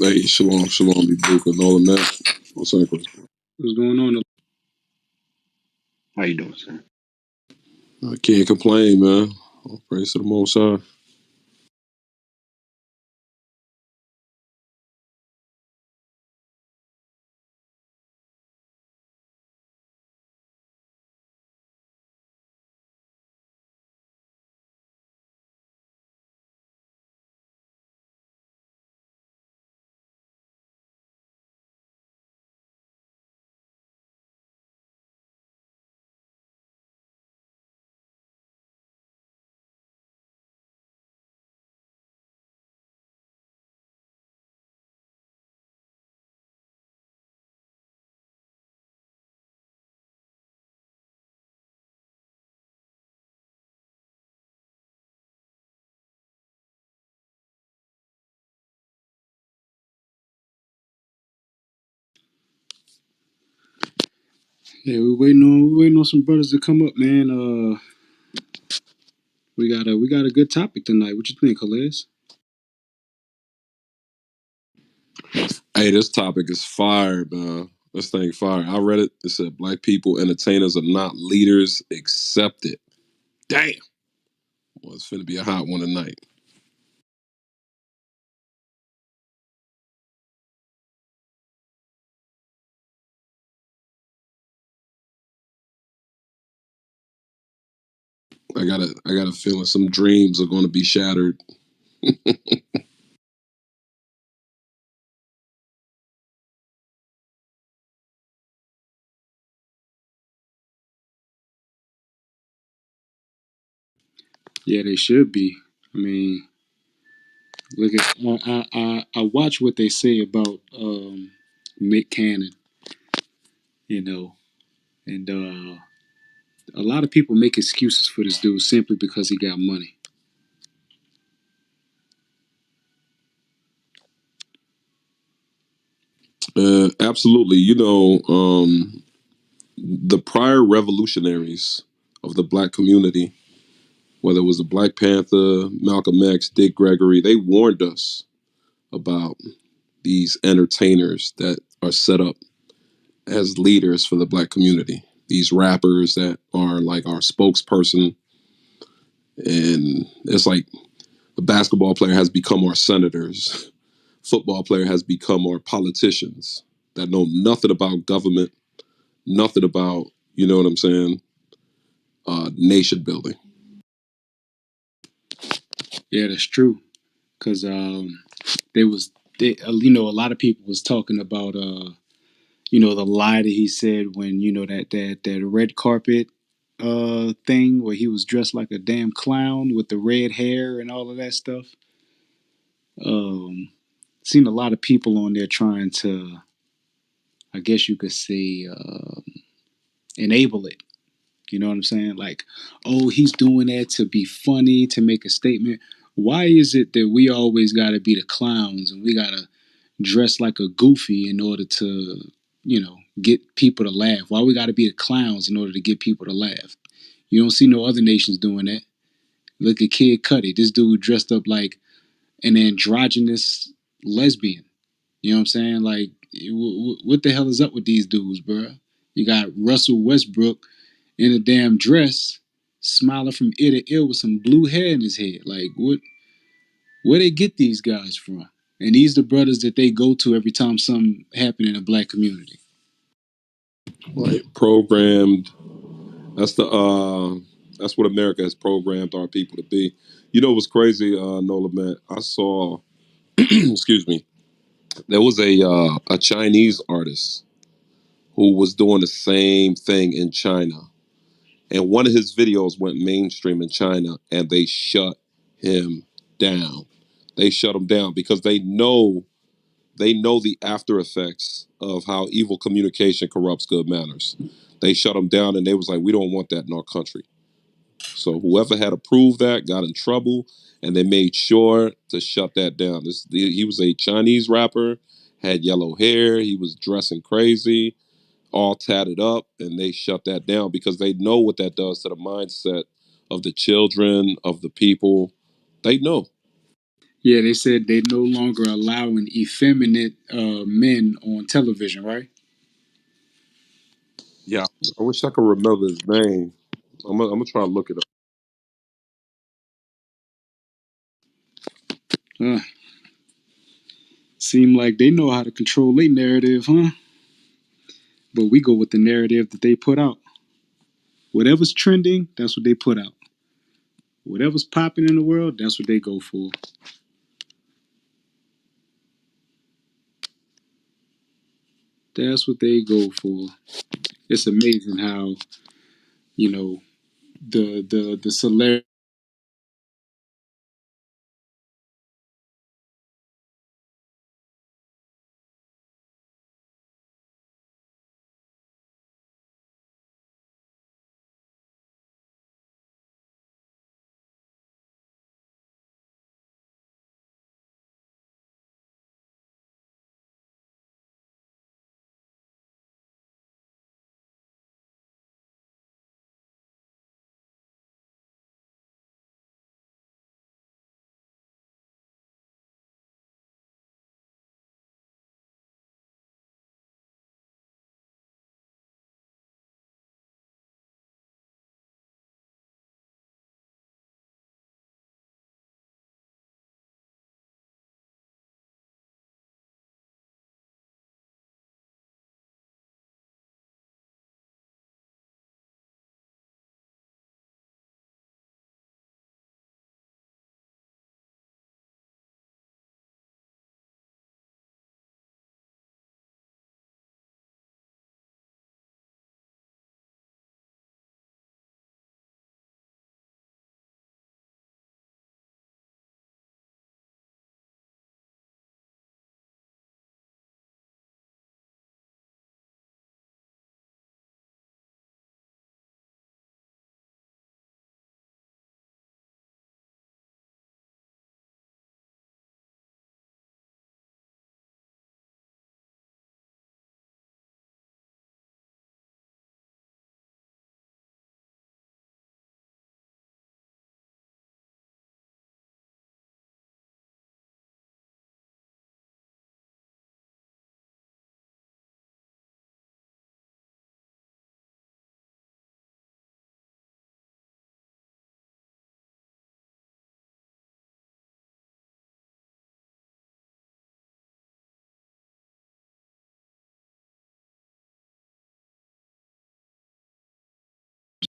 Hey, shalom, shalom, Deacon, all of that. What's up, Chris? What's going on? How you doing, sir? I can't complain, man. All praise to the Most High. Yeah, we waiting on some brothers to come up, man. We got a good topic tonight. What you think, Halez? Hey, this topic is fire, man. This thing fire. I read it. It said black people entertainers are not leaders accepted. Damn. Well, it's finna be a hot one tonight. I got a feeling some dreams are gonna be shattered. Yeah, they should be. I mean, look at I watch what they say about Nick Cannon, you know, and a lot of people make excuses for this dude simply because he got money. Absolutely. The prior revolutionaries of the black community, whether it was the Black Panther, Malcolm X, Dick Gregory, they warned us about these entertainers that are set up as leaders for the black community. These rappers that are like our spokesperson, and it's like the basketball player has become our senators, football player has become our politicians that know nothing about government, nothing about, you know what I'm saying, nation building. Yeah, that's true. Cause a lot of people was talking about the lie that he said when that red carpet thing where he was dressed like a damn clown with the red hair and all of that stuff. Seen a lot of people on there trying to, I guess you could say, enable it. You know what I'm saying? Like, oh, he's doing that to be funny, to make a statement. Why is it that we always got to be the clowns and we got to dress like a goofy in order to, get people to laugh? Why we got to be the clowns in order to get people to laugh? You don't see no other nations doing that. Look at Kid Cudi. This dude dressed up like an androgynous lesbian. You know what I'm saying? Like, what the hell is up with these dudes, bro? You got Russell Westbrook in a damn dress, smiling from ear to ear with some blue hair in his head. Like, where they get these guys from? And these the brothers that they go to every time something happen in a black community. Right. Programmed. That's what America has programmed our people to be. You know what's crazy, Nola, man? I saw excuse me, there was a Chinese artist who was doing the same thing in China. And one of his videos went mainstream in China and they shut him down. They shut him down because they know the after effects of how evil communication corrupts good manners. They shut him down and they was like, we don't want that in our country. So whoever had approved that got in trouble, and they made sure to shut that down. He was a Chinese rapper, had yellow hair, he was dressing crazy, all tatted up, and they shut that down because they know what that does to the mindset of the children, of the people. They know. Yeah, they said they no longer allowing effeminate men on television, right? Yeah, I wish I could remember his name. I'm gonna try to look it up. Uh, Seem like they know how to control their narrative, huh? But we go with the narrative that they put out. Whatever's trending, that's what they put out. Whatever's popping in the world, that's what they go for. That's what they go for. It's amazing how, you know, the celebrity.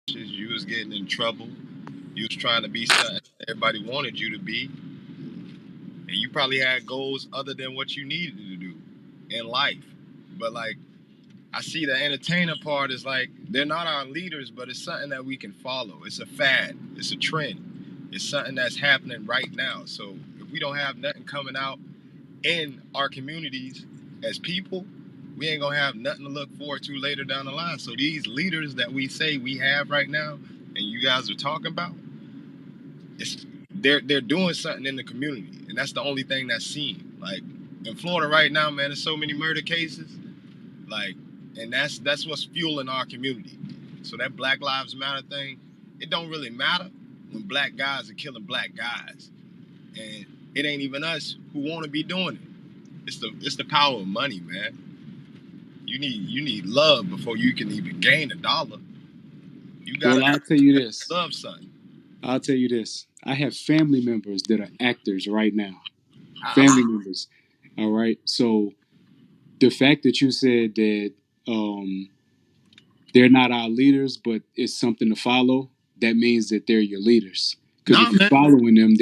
You was getting in trouble. You was trying to be something everybody wanted you to be, and you probably had goals other than what you needed to do in life. But like, I see the entertainer part is like they're not our leaders, but it's something that we can follow. It's a fad. It's a trend. It's something that's happening right now. So if we don't have nothing coming out in our communities as people, we ain't gonna have nothing to look forward to later down the line. So these leaders that we say we have right now, and you guys are talking about, it's they're doing something in the community, and that's the only thing that's seen. Like in Florida right now, man, there's so many murder cases, like, and that's what's fueling our community. So that Black Lives Matter thing, it don't really matter when black guys are killing black guys, and it ain't even us who want to be doing it. It's the power of money, man. You need love before you can even gain a dollar. You Well, gotta I'll tell you this. love something. I'll tell you this. I have family members that are actors right now. Family I, members. All right. So the fact that you said that um, they're not our leaders, but it's something to follow, that means that they're your leaders. Because nah, if you're man, following them,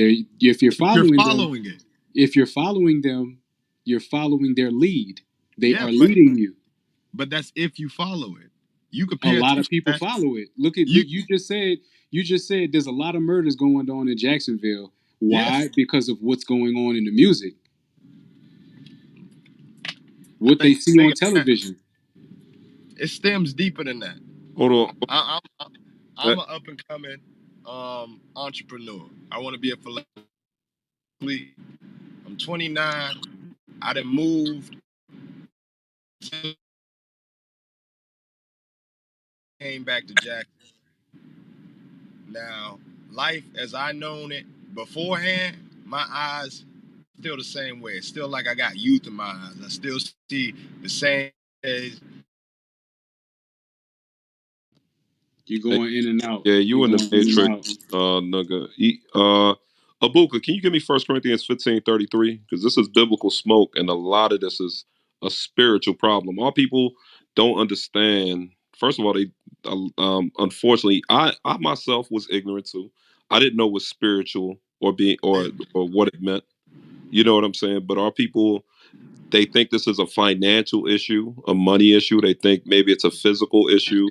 you're following it. if you're following them, you're following their lead. They Yeah, are leading you. but that's if you follow it. You could A pay lot of attention, people man. follow it. Look at You you just said there's a lot of murders going on in Jacksonville. yeah, Why? Because of what's going on in the music, I what they think see it's on bigger than that. television. It stems deeper than that. Hold on. I'm an up and coming entrepreneur. I want to be a philanthropist. I'm 29. I done moved, came back to Jackson. Now, life as I known it beforehand, my eyes still the same way. It's still like I got youth in my eyes. I still see the same as You're going in and out. Yeah, you You're in the going in and matrix, out. nigga. Abuka, can you give me 1 Corinthians 15:33? Because this is biblical smoke, and a lot of this is a spiritual problem. All people don't understand. First of all, they unfortunately, I myself was ignorant too. I didn't know what spiritual or being or what it meant. You know what I'm saying? But our people, they think this is a financial issue, a money issue. They think maybe it's a physical issue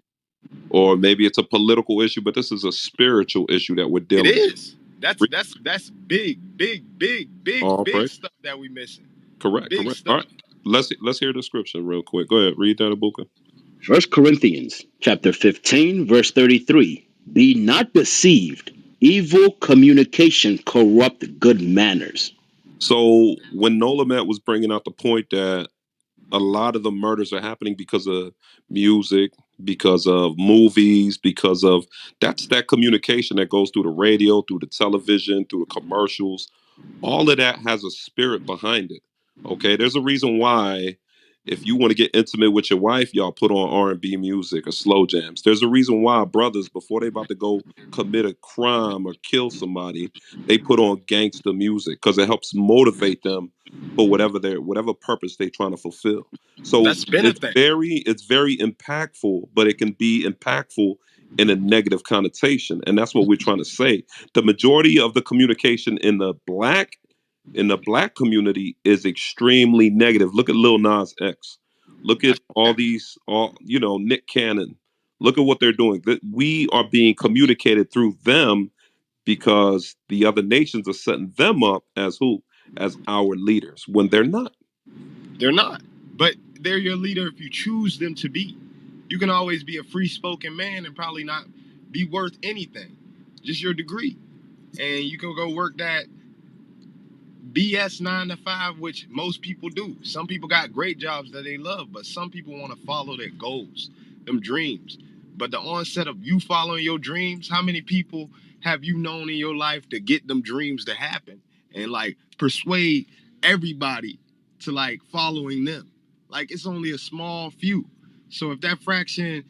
or maybe it's a political issue, but this is a spiritual issue that we're it dealing is. with. That's All big praise. stuff that we missing. Correct, Big correct. All stuff. right. Let's hear the scripture real quick. Go ahead, read that, Abuka. 1 Corinthians chapter 15, verse 33. Be not deceived. Evil communication corrupt good manners. So when Nolamet was bringing out the point that a lot of the murders are happening because of music, because of movies, because of that's that communication that goes through the radio, through the television, through the commercials. All of that has a spirit behind it. Okay, there's a reason why if you want to get intimate with your wife, y'all put on R&B music or slow jams. There's a reason why brothers, before they about to go commit a crime or kill somebody, they put on gangster music because it helps motivate them for whatever purpose they're trying to fulfill. So That's been a thing. it's very impactful, but it can be impactful in a negative connotation, and that's what we're trying to say. The majority of the communication in the black community is extremely negative. Look at Lil Nas X. Look at all Nick Cannon. Look at what they're doing. That we are being communicated through them because the other nations are setting them up as who? As our leaders when they're not. They're not. But they're your leader if you choose them to be. You can always be a free spoken man and probably not be worth anything. Just your degree. And you can go work that BS 9 to 5, which most people do. Some people got great jobs that they love, but some people want to follow their goals, them dreams. But the onset of you following your dreams, how many people have you known in your life to get them dreams to happen and like persuade everybody to like following them? Like it's only a small few. So if that fraction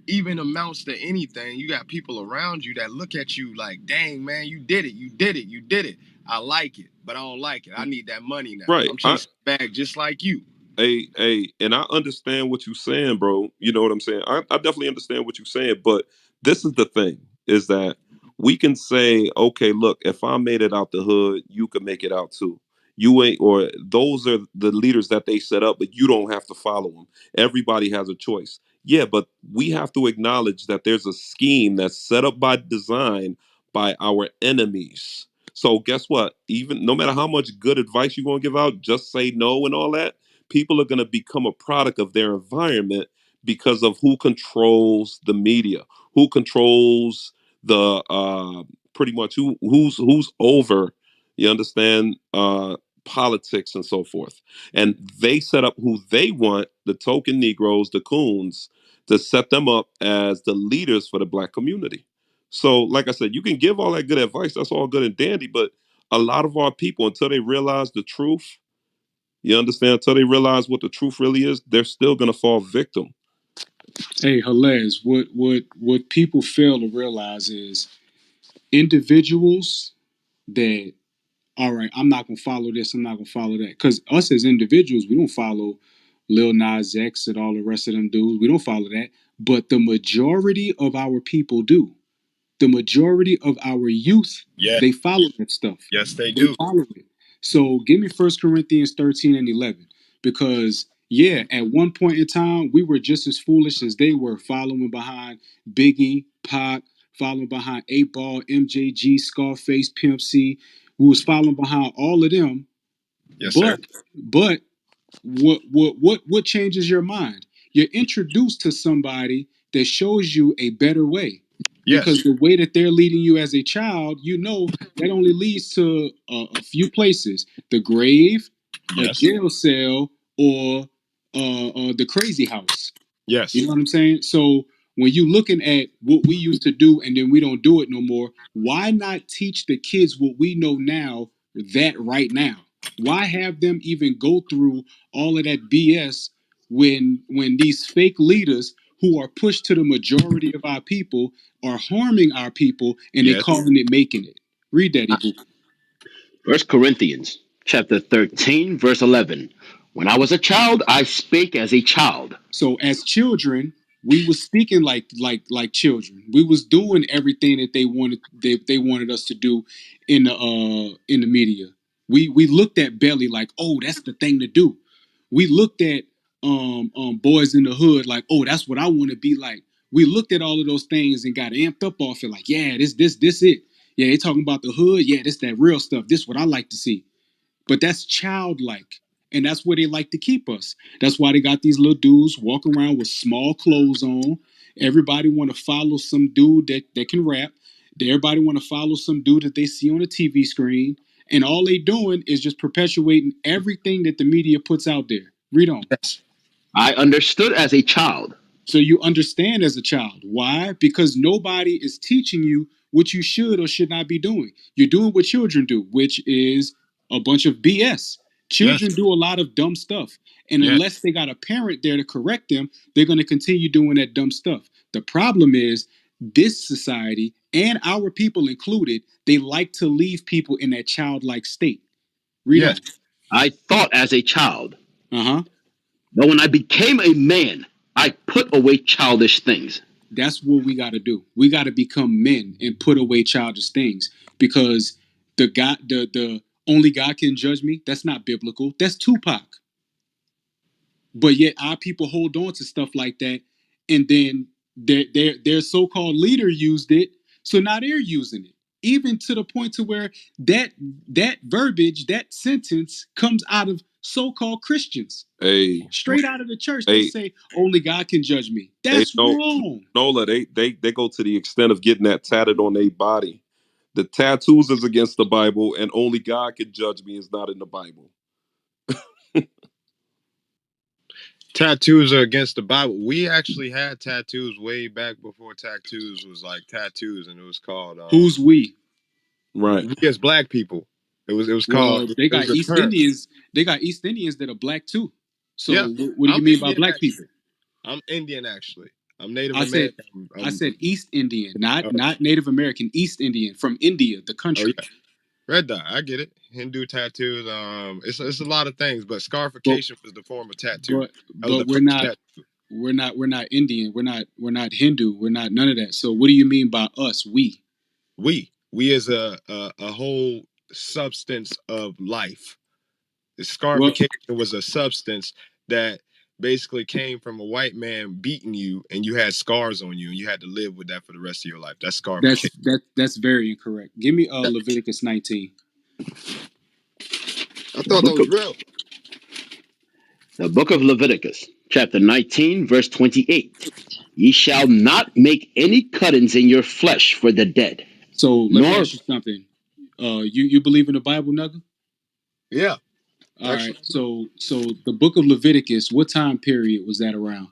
even amounts to anything, you got people around you that look at you like, dang, man, you did it, you did it, you did it. I like it, but I don't like it. I need that money now. Right. I'm chasing a bag just like you. And I understand what you're saying, bro. You know what I'm saying? I definitely understand what you're saying, but this is the thing is that we can say, okay, look, if I made it out the hood, you could make it out too. You ain't, or those are the leaders that they set up, but you don't have to follow them. Everybody has a choice. Yeah, but we have to acknowledge that there's a scheme that's set up by design by our enemies. So guess what? Even no matter how much good advice you're gonna give out, just say no and all that, people are going to become a product of their environment because of who controls the media, who controls the pretty much who's over, you understand, politics and so forth. And they set up who they want, the token Negroes, the coons, to set them up as the leaders for the black community. So, like I said, you can give all that good advice, that's all good and dandy, but a lot of our people, until they realize the truth, you understand? Until they realize what the truth really is, they're still gonna fall victim. Hey, Halez, what people fail to realize is individuals that, all right, I'm not gonna follow this, I'm not gonna follow that. Because us as individuals, we don't follow Lil Nas X and all the rest of them dudes. We don't follow that. But the majority of our people do. The majority of our youth, Yeah. they follow that stuff. Yes, they They do. follow it. So give me 1 Corinthians 13 and 11. Because, yeah, at one point in time, we were just as foolish as they were, following behind Biggie, Pac, following behind 8 Ball, MJG, Scarface, Pimp C. We was following behind all of them. Yes, sir. But what changes your mind? You're introduced to somebody that shows you a better way. Yes. Because the way that they're leading you as a child, you know that only leads to a few places: the grave, a Yes. jail cell, or the crazy house. You Yes. know what I'm saying? So when you looking at what we used to do and then we don't do it no more, why not teach the kids what we know now, that right now? Why have them even go through all of that BS when these fake leaders who are pushed to the majority of our people are harming our people and they Yes. calling it making it? Read that, Ibu. First Corinthians chapter 13, verse 11. When I was a child, I spake as a child. So as children, we was speaking like children. We was doing everything that they wanted us to do in the media. We looked at Belly like, oh, that's the thing to do. We looked at Boys in the Hood like, oh, that's what I want to be like. We looked at all of those things and got amped up off it like, yeah, this it. Yeah, they talking about the hood. Yeah, this that real stuff. This what I like to see. But that's childlike. And that's where they like to keep us. That's why they got these little dudes walking around with small clothes on. Everybody want to follow some dude that can rap. Everybody want to follow some dude that they see on a TV screen. And all they doing is just perpetuating everything that the media puts out there. Read on. Yes. I understood as a child. So you understand as a child. Why? Because nobody is teaching you what you should or should not be doing. You're doing what children do, which is a bunch of BS. Yes. Children do a lot of dumb stuff. And Yes. unless they got a parent there to correct them, they're going to continue doing that dumb stuff. The problem is this society and our people included, they like to leave people in that childlike state. Read Yes. I thought as a child. on. Uh-huh. But when I became a man, I put away childish things. That's what we got to do. We got to become men and put away childish things because the only God can judge me. That's not biblical. That's Tupac. But yet our people hold on to stuff like that, and then their so-called leader used it, so now they're using it. Even to the point to where that verbiage, that sentence comes out of so-called Christians. Hey, Straight out of the church, they say only God can judge me. That's wrong. Nola, they go to the extent of getting that tatted on their body. The tattoos is against the Bible, and only God can judge me is not in the Bible. Tattoos are against the Bible. We actually had tattoos way back before tattoos was like tattoos, and it was called Who's we? Right. we as black people. It was Well, called. they It got was a East term. Indians. They got East Indians that are black too. So Yeah, what do you I'm mean by Indian, black actually. people? I'm Indian actually. I'm Native I said American. I said East Indian, not Oh. not Native American. East Indian from India, the Oh country. yeah, red dot. I get it. Hindu tattoos. It's a lot of things, but scarification was the form of tattoo. That was the But we're first not tattoo. we're not Indian. We're not Hindu. We're not none of that. So what do you mean by us? We. We as a whole substance of life. The Well, scarification was a substance that basically came from a white man beating you, and you had scars on you, and you had to live with that for the rest of your life. That's scarification. that's very incorrect. Give me Leviticus 19. I thought that was real. The book of Leviticus, chapter 19, verse 28. Ye shall not make any cuttings in your flesh for the dead. So let me Nor ask you something. You believe in the Bible, Nugga? Yeah, All right. actually, So the book of Leviticus, what time period was that around?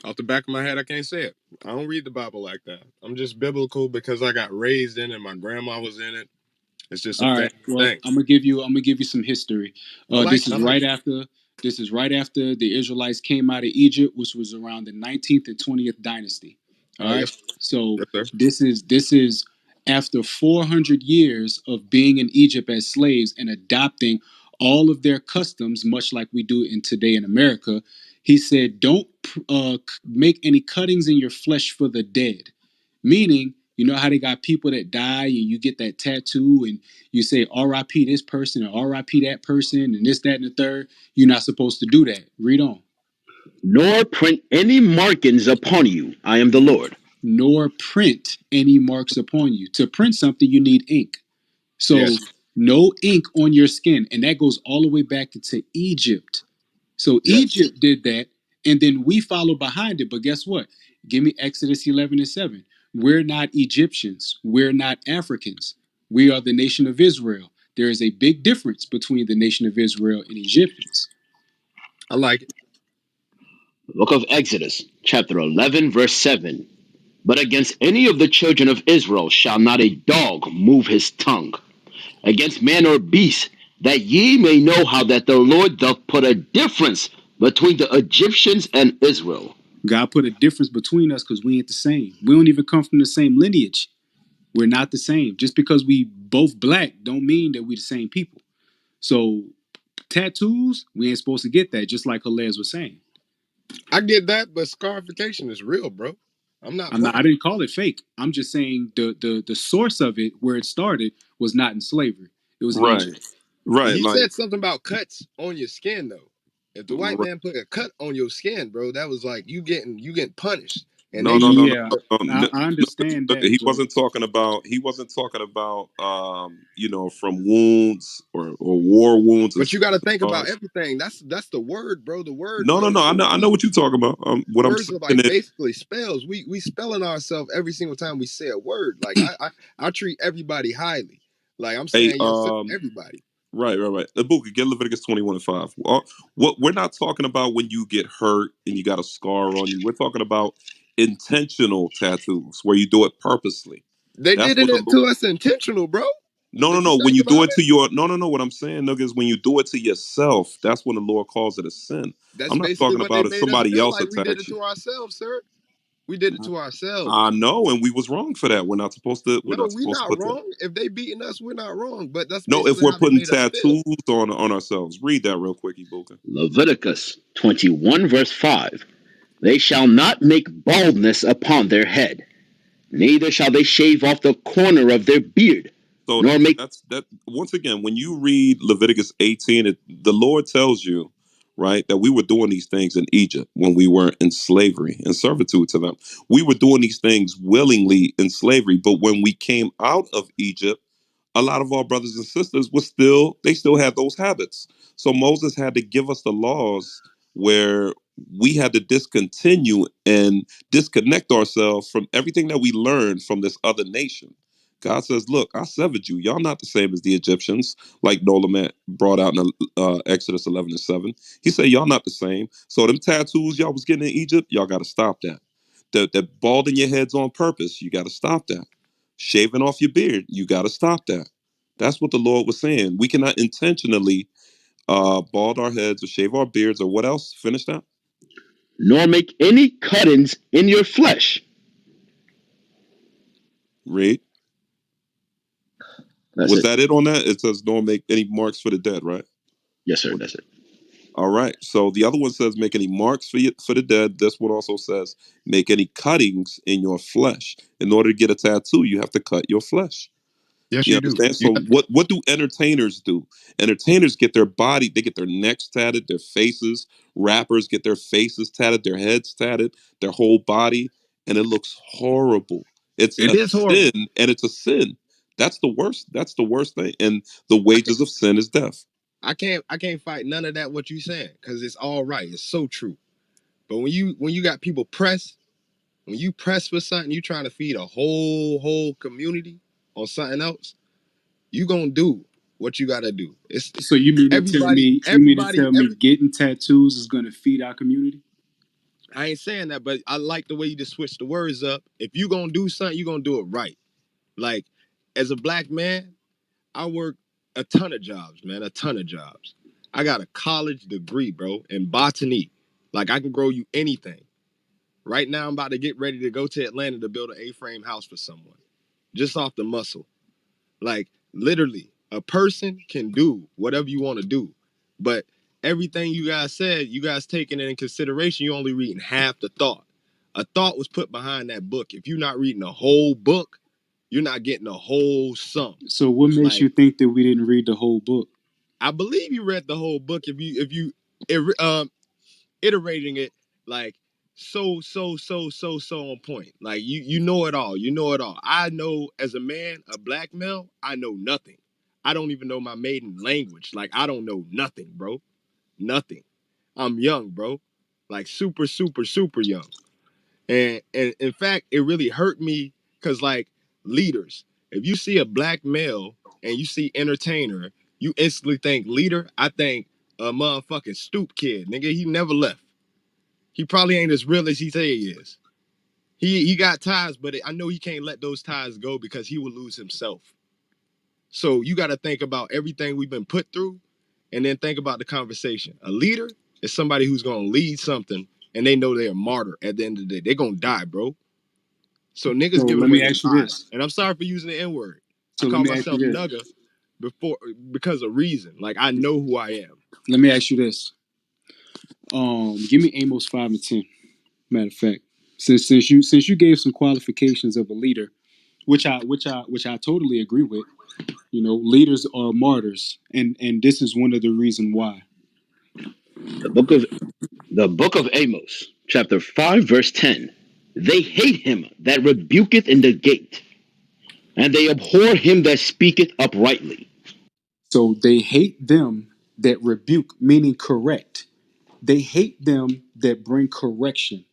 off the back of my head, I can't say it. I don't read the Bible like that. I'm just biblical because I got raised in it. My grandma was in it. It's just a All family right. Well, thing. I'm gonna give you some history. I like. This I is like. right after the Israelites came out of Egypt, which was around the 19th and 20th dynasty. All Oh right. yes, So yes sir. this is after 400 years of being in Egypt as slaves and adopting all of their customs, much like we do in today in America. He said, "Don't make any cuttings in your flesh for the dead," meaning. You know how they got people that die and you get that tattoo and you say RIP this person or RIP that person and this, that, and the third. You're not supposed to do that. Read on. nor print any markings upon you. I am the Lord. Nor print any marks upon you. To print something, you need ink. So Yes. no ink on your skin. And that goes all the way back into Egypt. So Yes. Egypt did that, and then we follow behind it. But guess what? Give me Exodus 11 and 7. We're not Egyptians. We're not Africans. We are the nation of Israel. There is a big difference between the nation of Israel and Egyptians. I like it. Book of Exodus, chapter 11, verse 7. But against any of the children of Israel shall not a dog move his tongue, against man or beast, that ye may know how that the Lord doth put a difference between the Egyptians and Israel. God put a difference between us because we ain't the same. We don't even come from the same lineage. We're not the same. Just because we both black don't mean that we the same people. So tattoos, we ain't supposed to get that, just like Hilaire was saying. I get that, but scarification is real, bro. I'm not I playing. didn't call it fake. I'm just saying the source of it, where it started, was not in slavery. It was in Right. Egypt. Right. He Like said something about cuts on your skin though. If the white right. man put a cut on your skin, bro, that was like you getting punished. And No, they no, no, used no, Yeah, no, no. I understand No, that, he but wasn't talking about. He wasn't talking about. From wounds or war wounds and but you got to think about scars. everything. That's the word, bro. The word No, no, no. words I are know. I know what you're talking about. What I'm words saying are like is, basically spells. We spelling ourselves every single time we say a word. Like I treat everybody highly. Like I'm hey, saying yourself, everybody. right. The book, get Leviticus 21:5. What we're not talking about when you get hurt and you got a scar on you. We're talking about intentional tattoos where you do it purposely. They That's did what the it Lord. to us intentional, bro. No, no, Did you no. When think you do about it it? to your, no, no, no. What I'm saying, nigga, is when you do it to yourself, that's when the Lord calls it a sin. That's I'm not basically talking what they about if made us somebody feel else like. We did attacks it you. to ourselves, sir. We did it to I ourselves. know, and we was wrong for that. We're not supposed to. We're No, not we supposed to not put that. wrong. If they beating us, we're not wrong. But that's No, if basically we're how they putting made us feel. tattoos on ourselves, read that real quick, Ibuka. Leviticus 21, verse 5. They shall not make baldness upon their head, neither shall they shave off the corner of their beard, So nor make. that's that. Once again, when you read Leviticus 18, the Lord tells you, right, that we were doing these things in Egypt when we were in slavery and servitude to them. We were doing these things willingly in slavery, but when we came out of Egypt, a lot of our brothers and sisters were still had those habits. So Moses had to give us the laws where we had to discontinue and disconnect ourselves from everything that we learned from this other nation. God says, "Look, I severed you. Y'all not the same as the Egyptians," like Nolaman brought out in Exodus 11:7. He said, "Y'all not the same. So them tattoos y'all was getting in Egypt, y'all got to stop that. That balding your heads on purpose, you got to stop that. Shaving off your beard, you got to stop that." That's what the Lord was saying. We cannot intentionally bald our heads or shave our beards or what else. Finish that. Nor make any cuttings in your flesh. Read. That's Was it. that it on that? It says don't make any marks for the dead, right? Yes, sir. That's it. All right. So the other one says make any marks for the dead. This one also says make any cuttings in your flesh. In order to get a tattoo, you have to cut your flesh. Yes, You you do. understand? You So have what do entertainers do? Entertainers get their body, they get their necks tatted, their faces. Rappers get their faces tatted, their heads tatted, their whole body, and it looks horrible. It's it a is horrible. sin, and it's a sin. That's the worst. That's the worst thing. And the I can't, wages of sin is death. I can't fight none of that what you saying because it's all right. It's so true. But when you got people pressed, when you press for something, you trying to feed a whole community on something else. You gonna do what you gotta do. It's so you mean to tell everybody, me everybody, every. getting tattoos is going to feed our community? I ain't saying that, but I like the way you just switch the words up. If you gonna do something, you gonna do it right. Like as a black man, I work a ton of jobs, man, a ton of jobs. I got a college degree, bro, in botany. Like I can grow you anything. Right now, I'm about to get ready to go to Atlanta to build an A-frame house for someone, just off the muscle. Like literally, a person can do whatever you want to do, but everything you guys said, you guys taking it in consideration. You only reading half the thought. A thought was put behind that book. If you're not reading the whole book, you're not getting a whole sum. So what makes Like you think that we didn't read the whole book? I believe you read the whole book. If you iterating it like so on point. Like you know it all. You know it all. I know as a man, a black male, I know nothing. I don't even know my maiden language. Like I don't know nothing, bro. Nothing. I'm young, bro. Like super young. And in fact, it really hurt me because like leaders, if you see a black male and you see entertainer, you instantly think leader. I think a motherfucking stoop kid, nigga. He never left. He probably ain't as real as he say he is. He got ties, but I know he can't let those ties go because he will lose himself. So you got to think about everything we've been put through, and then think about the conversation. A leader is somebody who's going to lead something, and they know they're a martyr at the end of the day. They're going to die, bro. So So niggas give let away me their ask you lives. this. And I'm sorry for using the N word. I So let call me ask you myself this. Nugga before because of reason. Like I know who I am. Let me ask you this. Give me Amos 5 and 10. Matter of fact, since you gave some qualifications of a leader, which I totally agree with. You know, leaders are martyrs, and this is one of the reasons why. The book of Amos, chapter 5, verse 10. They hate him that rebuketh in the gate, and they abhor him that speaketh uprightly. So they hate them that rebuke, meaning correct. They hate them that bring correction,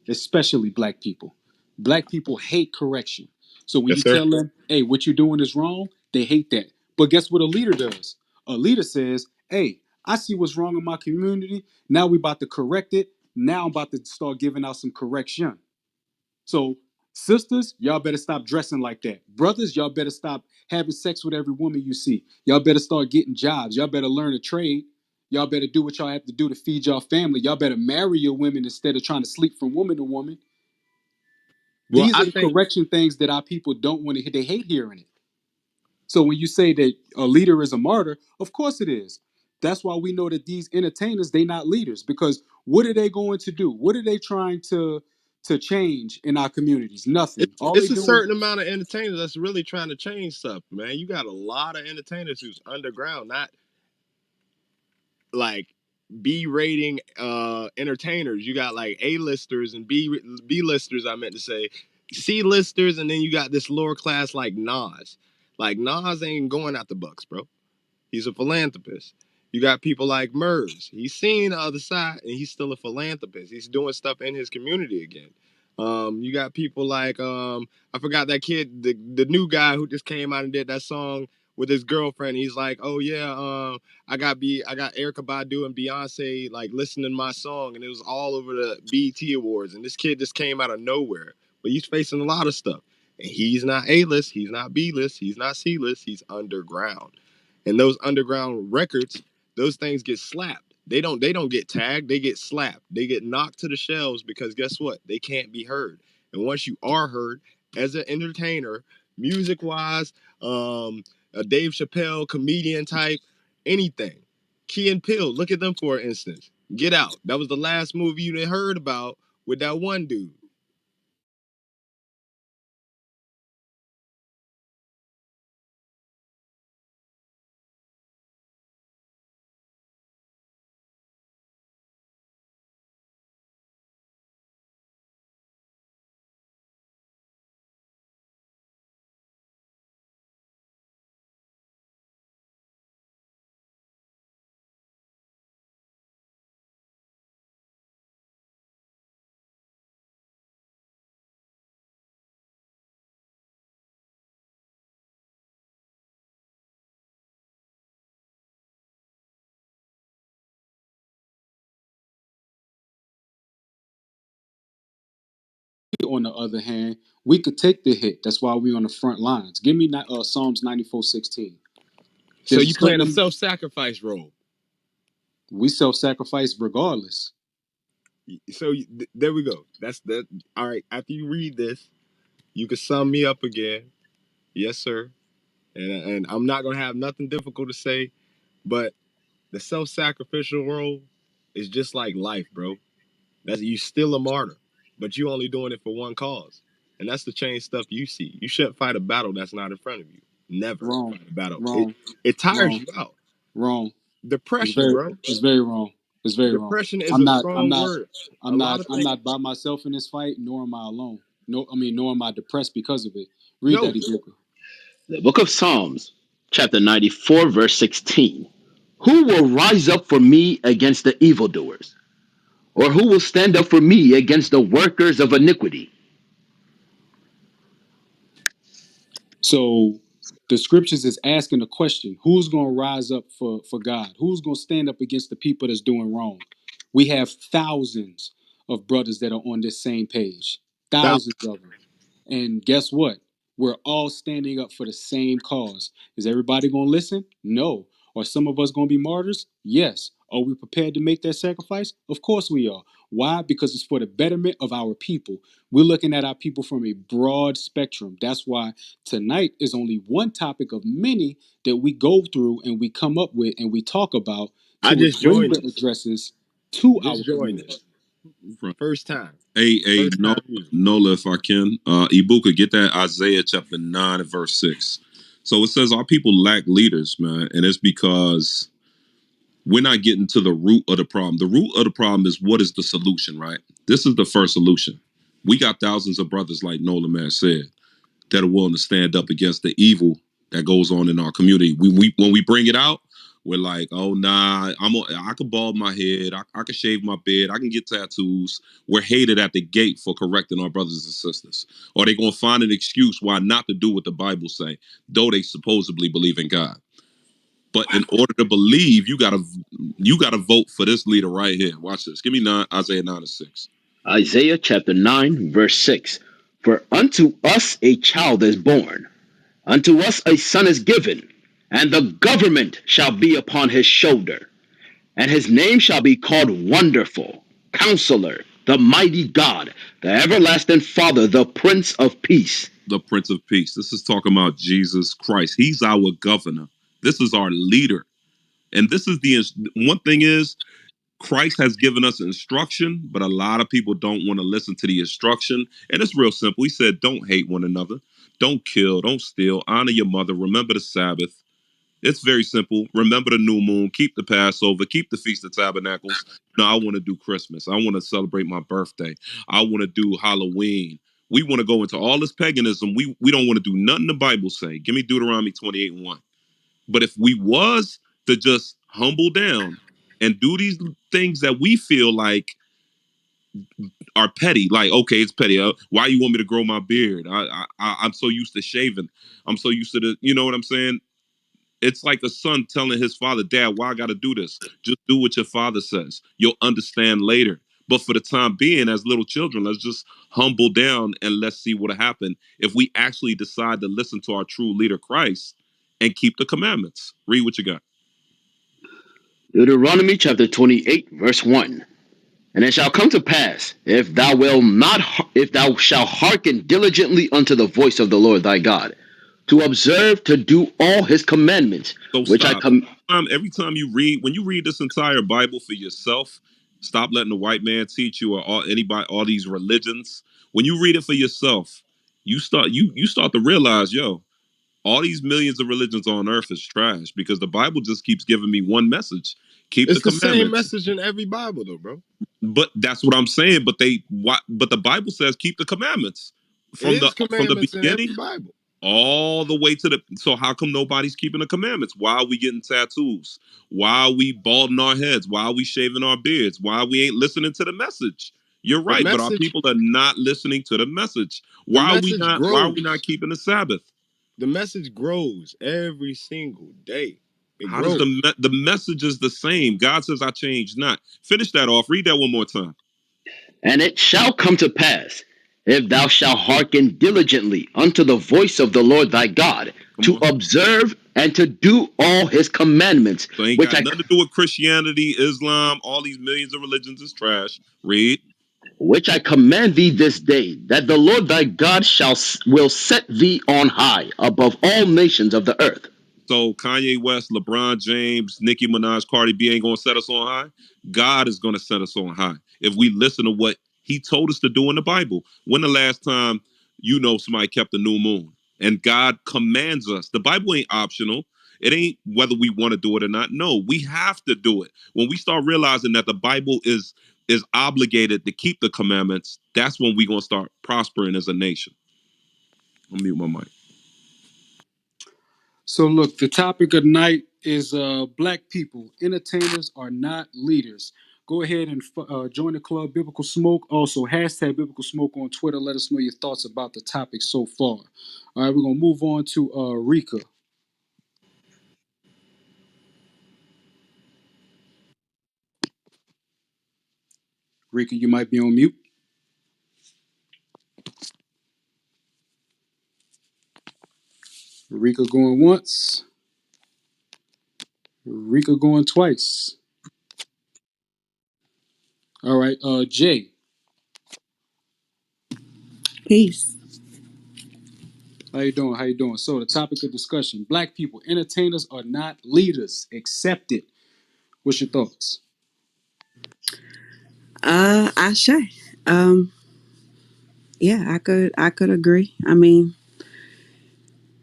especially black people. Black people hate correction. So when Yes, you sir. tell them, hey, what you're doing is wrong, they hate that. But guess what a leader does? A leader says, hey, I see what's wrong in my community. Now we about to correct it. Now I'm about to start giving out some correction. So, sisters, y'all better stop dressing like that. Brothers, y'all better stop having sex with every woman you see. Y'all better start getting jobs. Y'all better learn a trade. Y'all better do what y'all have to do to feed y'all family. Y'all better marry your women instead of trying to sleep from woman to woman. Well, These I are the think correction things that our people don't want to hear. They hate hearing it. So when you say that a leader is a martyr, of course it is. That's why we know that these entertainers, they not leaders, because what are they going to do? What are they trying to change in our communities? Nothing. All they it's a doing. certain amount of entertainers that's really trying to change stuff, man. You got a lot of entertainers who's underground, not like B rating entertainers. You got like A listers and B listers, I meant to say. C listers, and then you got this lower class like Nas. Like Nas ain't going out the bucks, bro. He's a philanthropist. You got people like Murs. He's seen the other side, and he's still a philanthropist. He's doing stuff in his community again. You got people like I forgot that kid, the new guy who just came out and did that song with his girlfriend. He's like, oh yeah, I got Erica Badu and Beyonce like listening to my song, and it was all over the BET Awards. And this kid just came out of nowhere, but he's facing a lot of stuff. And he's not A list, he's not B list, he's not C list, he's underground. And those underground records, those things get slapped. They don't get tagged, they get slapped. They get knocked to the shelves because guess what? They can't be heard. And once you are heard as an entertainer, music wise, a Dave Chappelle comedian type, anything. Key and Peele, look at them for instance. Get Out. That was the last movie you heard about with that one dude. On the other hand, we could take the hit. That's why we on the front lines. Give me Psalms 94:16. So There's a you playing a certain self-sacrifice role. we self-sacrifice regardless. So there we go. That's that. All right. After you read this, you can sum me up again. Yes, sir. And I'm not gonna have nothing difficult to say, but the self-sacrificial role is just like life, bro. That's you still a martyr, but you only doing it for one cause, and that's to change stuff you see. You shouldn't fight a battle that's not in front of you. Never Wrong, fight a battle. It wrong, it tires wrong, you out. wrong. It's Depression, very, bro. it's very wrong. It's very wrong. Depression is I'm a not, I'm strong not, word. A I'm lot not, of I'm things. not by myself in this fight, nor am I alone. No, I mean, nor am I depressed because of it. Read No, that again. The book of Psalms, chapter 94, verse 16. Who will rise up for me against the evildoers? Or who will stand up for me against the workers of iniquity? So the scriptures is asking the question: who's going to rise up for God? Who's going to stand up against the people that's doing wrong? We have thousands of brothers that are on this same page. thousands of them. And guess what? We're all standing up for the same cause. Is everybody going to listen? No. Are some of us going to be martyrs? Yes. Are we prepared to make that sacrifice? Of course we are. Why? Because it's for the betterment of our people. We're looking at our people from a broad spectrum. That's why tonight is only one topic of many that we go through and we come up with and we talk about I to just bring joined the this. addresses to our Just joined community. this. First time. Hey, First no, time user. Nola, if I can, Ibuka, get that Isaiah chapter 9 and verse 6. So it says our people lack leaders, man, and it's because we're not getting to the root of the problem. The root of the problem is what is the solution, right? This is the first solution. We got thousands of brothers, like Nola man said, that are willing to stand up against the evil that goes on in our community. When we bring it out, we're like, oh nah, I can bald my head, I can shave my beard, I can get tattoos. We're hated at the gate for correcting our brothers and sisters. Or they gonna find an excuse why not to do what the Bible say, though they supposedly believe in God. But in order to believe, you gotta vote for this leader right here. Watch this. Give me Isaiah 9 and 6. Isaiah chapter 9, verse 6. For unto us a child is born, unto us a son is given, and the government shall be upon his shoulder, and his name shall be called Wonderful, Counselor, the Mighty God, the Everlasting Father, the Prince of Peace. The Prince of Peace. This is talking about Jesus Christ. He's our governor. This is our leader. And this is the one thing is Christ has given us instruction, but a lot of people don't want to listen to the instruction. And it's real simple. He said, don't hate one another. Don't kill. Don't steal. Honor your mother. Remember the Sabbath. It's very simple. Remember the new moon. Keep the Passover. Keep the Feast of Tabernacles. No, I want to do Christmas. I want to celebrate my birthday. I want to do Halloween. We want to go into all this paganism. We don't want to do nothing the Bible say. Give me Deuteronomy 28 and 1. But if we was to just humble down and do these things that we feel like are petty, like, okay, it's petty. Why you want me to grow my beard? I'm so used to shaving. I'm so used to you know what I'm saying? It's like a son telling his father, Dad, why I got to do this? Just do what your father says. You'll understand later. But for the time being, as little children, let's just humble down and let's see what'll happen if we actually decide to listen to our true leader, Christ, and keep the commandments. Read what you got. Deuteronomy chapter 28, verse 1. And it shall come to pass, if thou shalt hearken diligently unto the voice of the Lord thy God, to observe to do all his commandments, So which I stop. come. Every time you read, when you read this entire Bible for yourself, stop letting the white man teach you or all these religions. When you read it for yourself, you start to realize, yo, all these millions of religions on earth is trash because the Bible just keeps giving me one message: keep the It's the same commandments. message in every Bible, though, bro. But that's what I'm saying. But the Bible says keep the commandments It from the is from the commandments in every beginning Bible. all the way to the. So how come nobody's keeping the commandments? Why are we getting tattoos? Why are we balding our heads? Why are we shaving our beards? Why we ain't listening to the message? You're The right, but our message, people are not listening to the message. the Why are we message not? Why are we not grows. keeping the Sabbath? The message grows every single day. It How does grows. the message is the same? God says, "I change not." Finish that off. Read that one more time. And it shall come to pass, if thou shalt hearken diligently unto the voice of the Lord thy God, Come to on. observe and to do all his commandments, So it ain't which got I nothing to do with Christianity, Islam, all these millions of religions is trash. Read. which I command thee this day, that the Lord thy God will set thee on high above all nations of the earth. So Kanye West, LeBron James, Nicki Minaj, Cardi B ain't gonna set us on high. God is gonna set us on high if we listen to what He told us to do in the Bible. When the last time somebody kept the new moon? And God commands us. The Bible ain't optional. It ain't whether we want to do it or not. No, we have to do it. When we start realizing that the Bible is obligated to keep the commandments, that's when we gonna start prospering as a nation. I'll mute my mic. So look, the topic of the night is black people. Entertainers are not leaders. Go ahead and join the club Biblical Smoke. Also, hashtag Biblical Smoke on Twitter. Let us know your thoughts about the topic so far. All right, we're going to move on to Rika. Rika, you might be on mute. Rika going once. Rika going twice. All right, Jay. Peace. How you doing? How you doing? So the topic of discussion: Black people, entertainers are not leaders. Accept it. What's your thoughts? Ashe. Um, yeah, I could agree. I mean,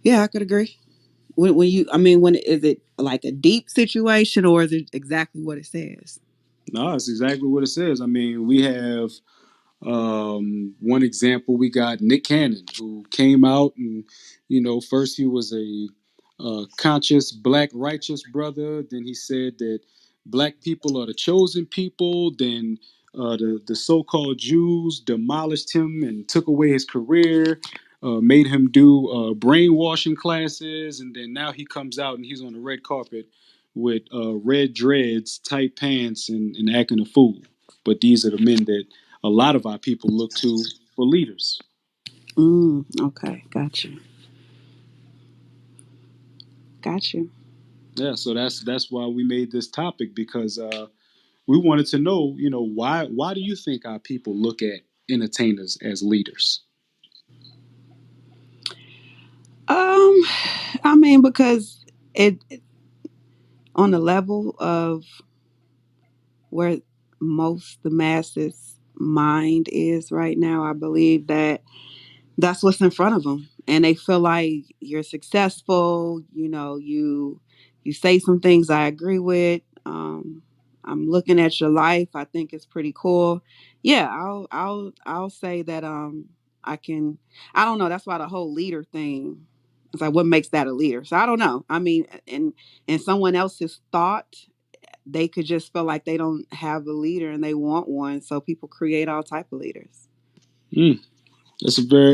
yeah, I could agree. When is it like a deep situation or is it exactly what it says? No, it's exactly what it says. I mean, we have one example, we got Nick Cannon, who came out and, first he was a conscious, black, righteous brother. Then he said that black people are the chosen people. Then the so-called Jews demolished him and took away his career, made him do brainwashing classes. And then now he comes out and he's on the red carpet with red dreads, tight pants, and acting a fool. But these are the men that a lot of our people look to for leaders. Okay, got you. Yeah, so that's why we made this topic, because we wanted to know, why do you think our people look at entertainers as leaders? Um, I mean, because it on the level of where the masses mind is right now, I believe that that's what's in front of them, and they feel like you're successful. You say some things I agree with. I'm looking at your life, I think it's pretty cool. Yeah, I'll say that. I don't know, that's why the whole leader thing, it's like, what makes that a leader? So I don't know. I mean, in someone else's thought, they could just feel like they don't have a leader and they want one, so people create all type of leaders. Mm, that's a very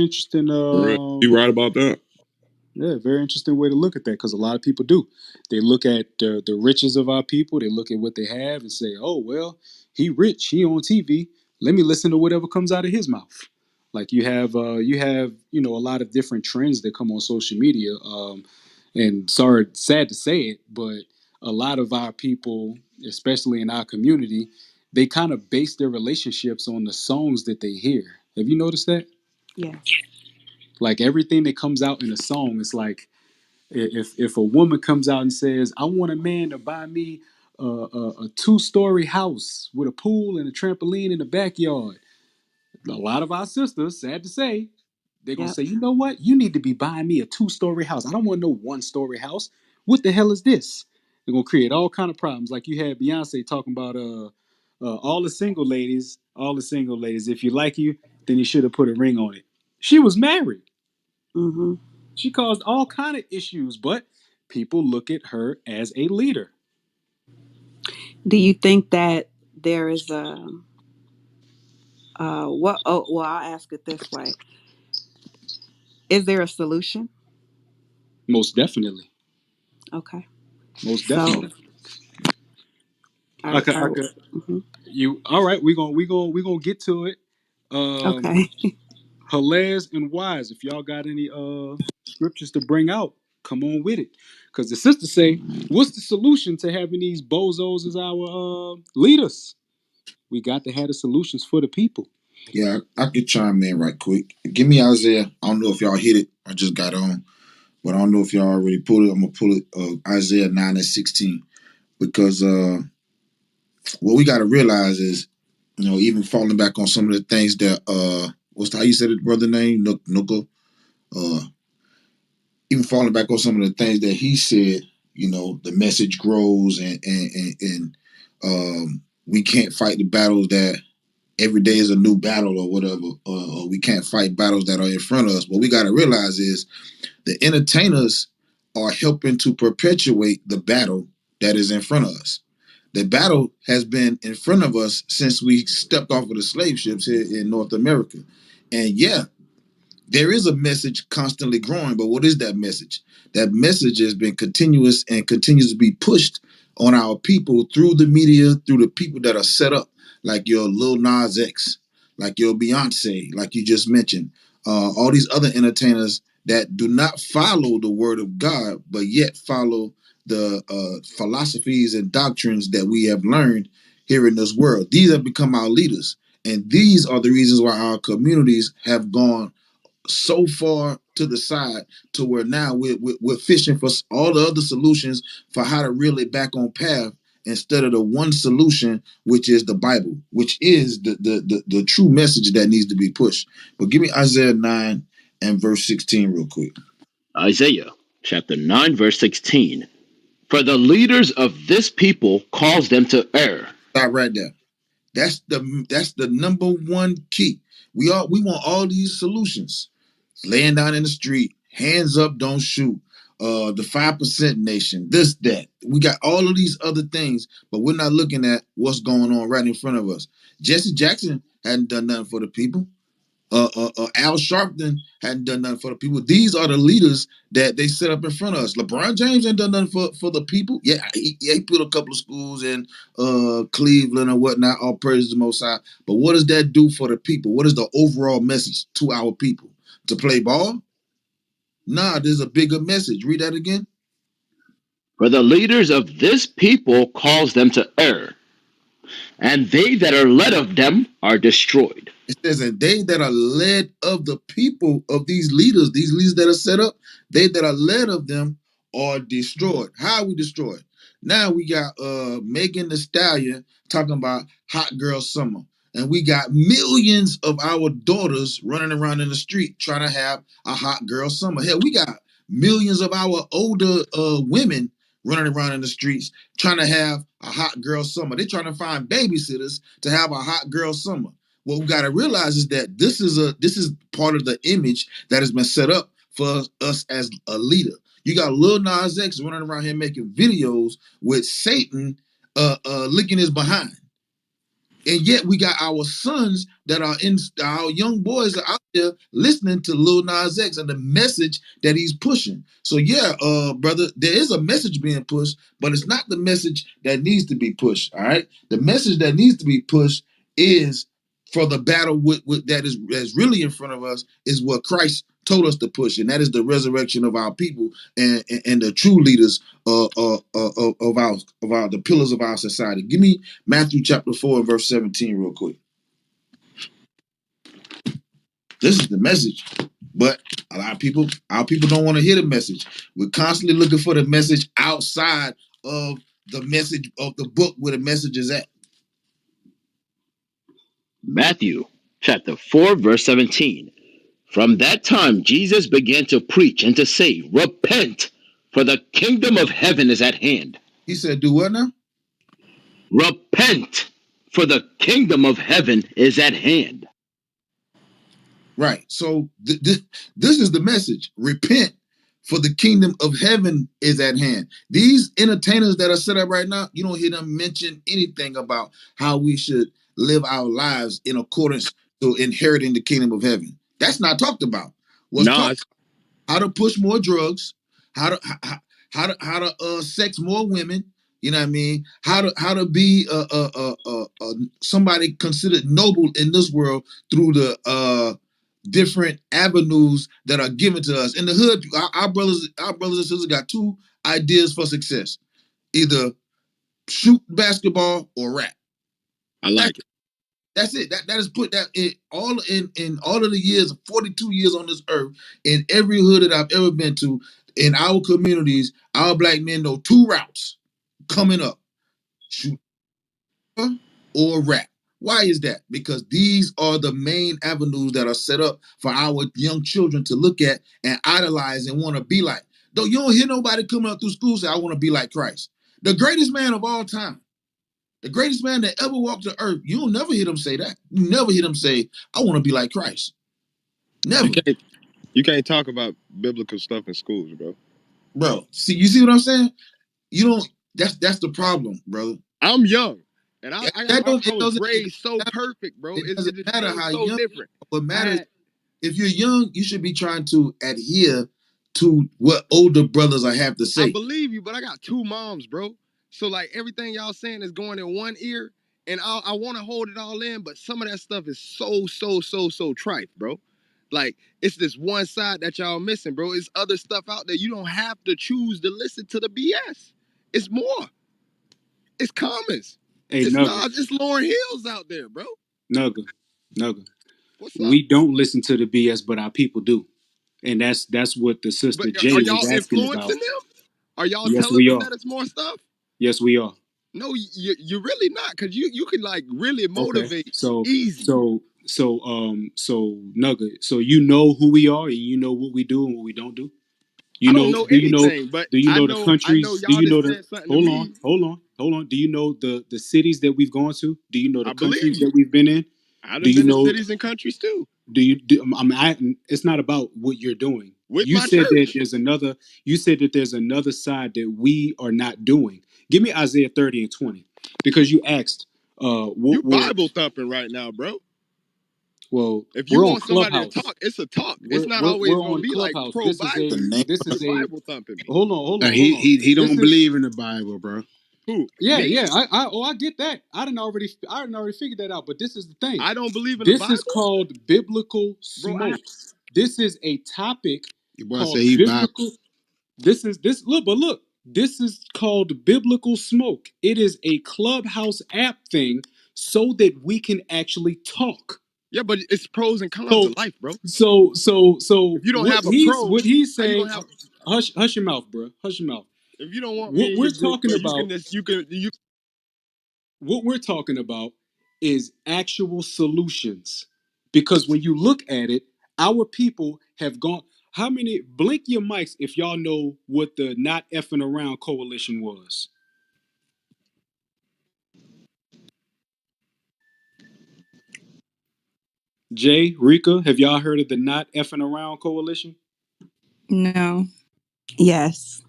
interesting Right. You right about that. Yeah, very interesting way to look at that, because a lot of people do. They look at the riches of our people. They look at what they have and say, "Oh well, he rich. He on TV. Let me listen to whatever comes out of his mouth." Like you have a lot of different trends that come on social media. And sorry, sad to say it, but a lot of our people, especially in our community, they kind of base their relationships on the songs that they hear. Have you noticed that? Yes. Like everything that comes out in a song, it's like if a woman comes out and says, "I want a man to buy me a 2-story house with a pool and a trampoline in the backyard," a lot of our sisters, sad to say, they're gonna Yep. say, "You know what? You need to be buying me a 2-story house. I don't want no 1-story house. What the hell is this?" They're gonna create all kind of problems. Like you had Beyonce talking about all the single ladies, all the single ladies. If you like you, then you should have put a ring on it. She was married. Hmm. She caused all kind of issues, but people look at her as a leader. Do you think that there is a what? Oh, well, I'll ask it this way: is there a solution? Most definitely. Okay, Most so definitely. I are, could, I are could, mhm. you, all right, we gonna get to it. Um, Okay. Hilarious and wise. If y'all got any scriptures to bring out, come on with it. Because the sisters say, what's the solution to having these bozos as our leaders? We got to have the solutions for the people. Yeah, I could chime in right quick. Give me Isaiah. I don't know if y'all hit it. I just got on, but I don't know if y'all already pulled it. I'm gonna pull it. Isaiah 9:16, because what we got to realize is, even falling back on some of the things that how you said it, brother name Nuka, uh, even falling back on some of the things that he said. The message grows, and we can't fight the battles that every day is a new battle or whatever, or we can't fight battles that are in front of us. What we got to realize is the entertainers are helping to perpetuate the battle that is in front of us. The battle has been in front of us since we stepped off of the slave ships here in North America. And yeah, there is a message constantly growing, but what is that message? That message has been continuous and continues to be pushed on our people through the media, through the people that are set up, like your Lil Nas X, like your Beyonce, like you just mentioned, all these other entertainers that do not follow the word of God, but yet follow the philosophies and doctrines that we have learned here in this world. These have become our leaders. And these are the reasons why our communities have gone so far to the side to where now we're fishing for all the other solutions for how to reel it back on path instead of the one solution, which is the Bible, which is the true message that needs to be pushed. But give me Isaiah 9 and verse 16 real quick. Isaiah chapter 9, verse 16. For the leaders of this people cause them to err. Stop right there. That's the number one key. We want all these solutions. Laying down in the street, hands up, don't shoot. The 5% nation, this, that. We got all of these other things, but we're not looking at what's going on right in front of us. Jesse Jackson hadn't done nothing for the people. Al Sharpton hadn't done nothing for the people. These are the leaders that they set up in front of us. LeBron James ain't done nothing for the people. Yeah, he put a couple of schools in Cleveland or whatnot. All praise the Most High. But what does that do for the people? What is the overall message to our people? To play ball? Nah, there's a bigger message. Read that again. For the leaders of this people cause them to err, and they that are led of them are destroyed. It says, and they that are led of the people of these leaders that are set up, they that are led of them are destroyed. How are we destroyed? Now we got Megan Thee Stallion talking about hot girl summer. And we got millions of our daughters running around in the street trying to have a hot girl summer. Hell, we got millions of our older women running around in the streets trying to have a hot girl summer. They're trying to find babysitters to have a hot girl summer. What we got to realize is that this is part of the image that has been set up for us as a leader. You got Lil Nas X running around here making videos with Satan licking his behind. And yet we got our sons that are our young boys are out there listening to Lil Nas X and the message that he's pushing. So yeah, brother, there is a message being pushed, but it's not the message that needs to be pushed. All right, the message that needs to be pushed is for the battle that's really in front of us is what Christ told us to push, and that is the resurrection of our people and the true leaders of our the pillars of our society. Give me Matthew chapter 4 and verse 17 real quick. This is the message, but our people don't want to hear the message. We're constantly looking for the message outside of the message of the book where the message is at. Matthew chapter 4, verse 17. From that time Jesus began to preach and to say, Repent, for the kingdom of heaven is at hand. He said, do what now? Repent, for the kingdom of heaven is at hand. Right. So this is the message. Repent, for the kingdom of heaven is at hand. These entertainers that are set up right now, you don't hear them mention anything about how we should live our lives in accordance to inheriting the kingdom of heaven. That's not talked about. What's talked how to push more drugs, how to sex more women. You know what I mean? How to be somebody considered noble in this world through the different avenues that are given to us in the hood. Our brothers and sisters got two ideas for success: either shoot basketball or rap. I like it. That's it. That is put that in all of the years, 42 years on this earth, in every hood that I've ever been to, in our communities, our black men know two routes coming up: shoot or rap. Why is that? Because these are the main avenues that are set up for our young children to look at and idolize and want to be like. Though you don't hear nobody coming up through school say, I want to be like Christ. The greatest man of all time. The greatest man that ever walked the earth. You'll never hear them say that. You never hear them say, I want to be like Christ. Never. You can't talk about biblical stuff in schools, bro. Bro, you see what I'm saying? You don't, that's the problem, brother. I'm young. And I was doesn't raised so perfect, bro. It doesn't matter how so young. different. What matters, if you're young, you should be trying to adhere to what older brothers have to say. I believe you, but I got two moms, bro. So like everything y'all saying is going in one ear, and I want to hold it all in, but some of that stuff is so trite, bro. Like it's this one side that y'all missing, bro. It's other stuff out there. You don't have to choose to listen to the BS. It's more. It's comments. Hey, It's Nugger, Nas. It's Lauren Hills out there, bro. Nugger, Nugger. What's up? We don't listen to the BS, but our people do, and that's what the But sister are Jay was y'all asking about. influencing them? Are y'all Yes, telling we them are. that it's more stuff? Yes, we are. No, you're really not, because you can like really Okay. motivate So easy. so Nugget. So you know who we are and you know what we do and what we don't do. You I don't know, know do you know anything, but do you I know the know countries? Do y'all you know just the said something to hold on, me. hold on. Do you know the cities that we've gone to? Do you know the I believe countries you. that we've been in? I Do done you been to know cities and countries too it's not about what you're doing. with You my said that church. there's another side that we are not doing. Give me Isaiah 30 and 20. Because you asked You what Bible thumping right now, bro. well, If you we're on want somebody to Clubhouse. talk, it's a talk. It's We're not we're always we're gonna on be like Clubhouse. pro Bible. The name This You is a Bible thumping me. hold on. He This don't is believe in the Bible, bro. Who? yeah, Me? yeah. I get that. I didn't already figured that out. But this is the thing. I don't believe in the This is Bible, called biblical bro. smoke. This is a topic Your boy say called he Bible. biblical. This is this look, but look, this is called biblical smoke. It is a Clubhouse app thing so that we can actually talk. Yeah, but it's pros and cons to So life, bro. so If you don't what have a he's pro, what he's how you saying. gonna have? Hush your mouth, bro. Hush your mouth. If you don't want me What in we're your group, talking bro, you can about, just you. what we're talking about, is actual solutions. Because when you look at it, our people have gone. How many? Blink your mics if y'all know what the Not Effing Around Coalition was. Jay, Rika, have y'all heard of the Not Effing Around Coalition? No. Yes.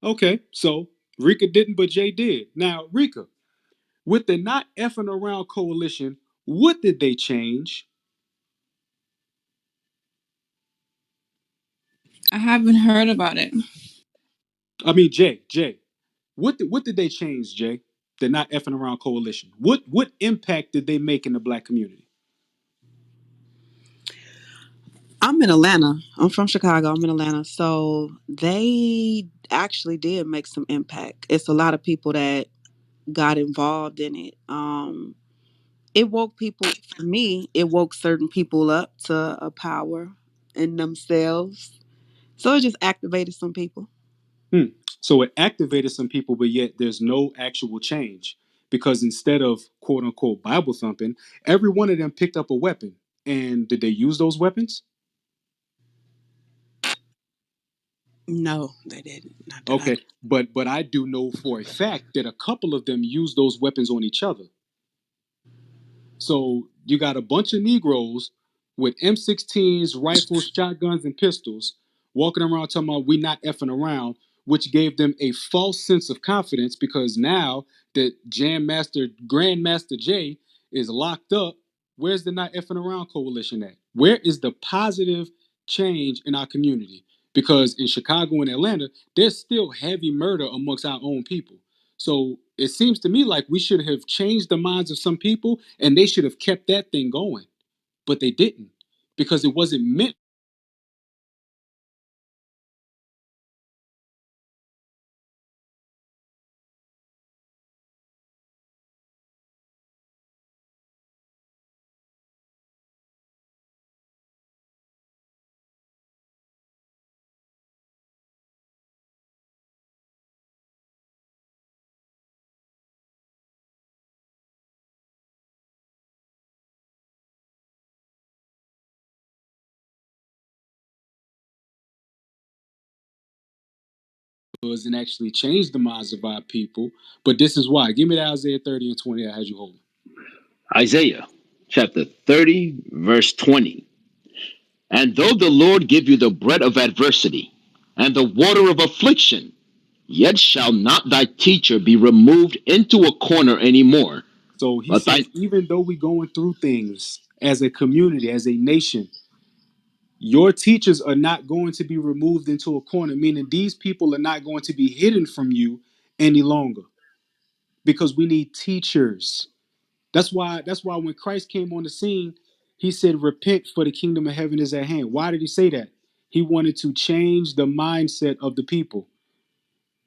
Okay, so Rika didn't, but Jay did. Now, Rika, with the Not Effing Around Coalition, what did they change? I haven't heard about it. I mean, Jay, what did they change, Jay? The Not Effing Around Coalition. What impact did they make in the black community? I'm in Atlanta. I'm from Chicago. I'm in Atlanta. So they actually did make some impact. It's a lot of people that got involved in it. It woke people, for me, it woke certain people up to a power in themselves. So it just activated some people. Hmm. So it activated some people, but yet there's no actual change because instead of quote unquote Bible thumping, every one of them picked up a weapon. And did they use those weapons? No, they didn't. Not that I. Okay, but I do know for a fact that a couple of them used those weapons on each other. So you got a bunch of Negroes with M16s, rifles, shotguns, and pistols walking around talking about we not effing around, which gave them a false sense of confidence because now that Grandmaster Jay is locked up, where's the not effing around coalition at? Where is the positive change in our community? Because in Chicago and Atlanta, there's still heavy murder amongst our own people. So it seems to me like we should have changed the minds of some people and they should have kept that thing going. But they didn't because it wasn't meant. And actually change the minds of our people. But this is why. Give me the Isaiah 30 and 20. I had you hold it. Isaiah chapter 30, verse 20. And though the Lord give you the bread of adversity and the water of affliction, yet shall not thy teacher be removed into a corner any more, So he but thy says, even though we're going through things as a community, as a nation, your teachers are not going to be removed into a corner, meaning these people are not going to be hidden from you any longer because we need teachers. That's why when Christ came on the scene, He said, repent for the kingdom of heaven is at hand. Why did he say that? He wanted to change the mindset of the people.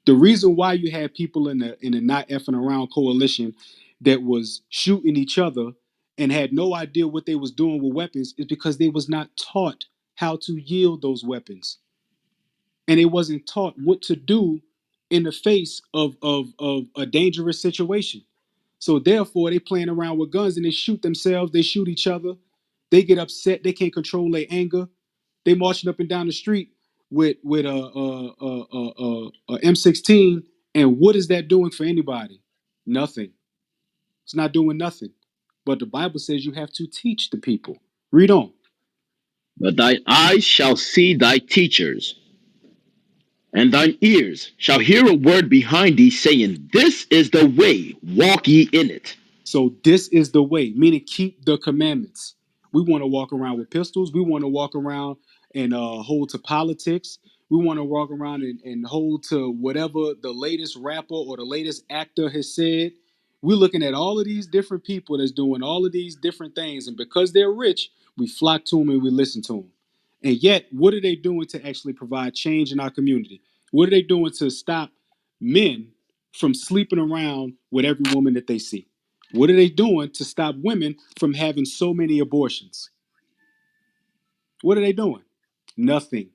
The reason why you had people in the not effing around coalition that was shooting each other and had no idea what they was doing with weapons is because they was not taught how to yield those weapons. And they wasn't taught what to do in the face of a dangerous situation. So therefore, they playing around with guns and they shoot themselves. They shoot each other. They get upset. They can't control their anger. They marching up and down the street with a M16. And what is that doing for anybody? Nothing. It's not doing nothing. But the Bible says you have to teach the people. Read on. But thine eyes shall see thy teachers, and thine ears shall hear a word behind thee, saying, This is the way, walk ye in it. So this is the way, meaning keep the commandments. We want to walk around with pistols. We want to walk around and hold to politics. We want to walk around and hold to whatever the latest rapper or the latest actor has said. We're looking at all of these different people that's doing all of these different things. And because they're rich, we flock to them and we listen to them. And yet, what are they doing to actually provide change in our community? What are they doing to stop men from sleeping around with every woman that they see? What are they doing to stop women from having so many abortions? What are they doing? Nothing.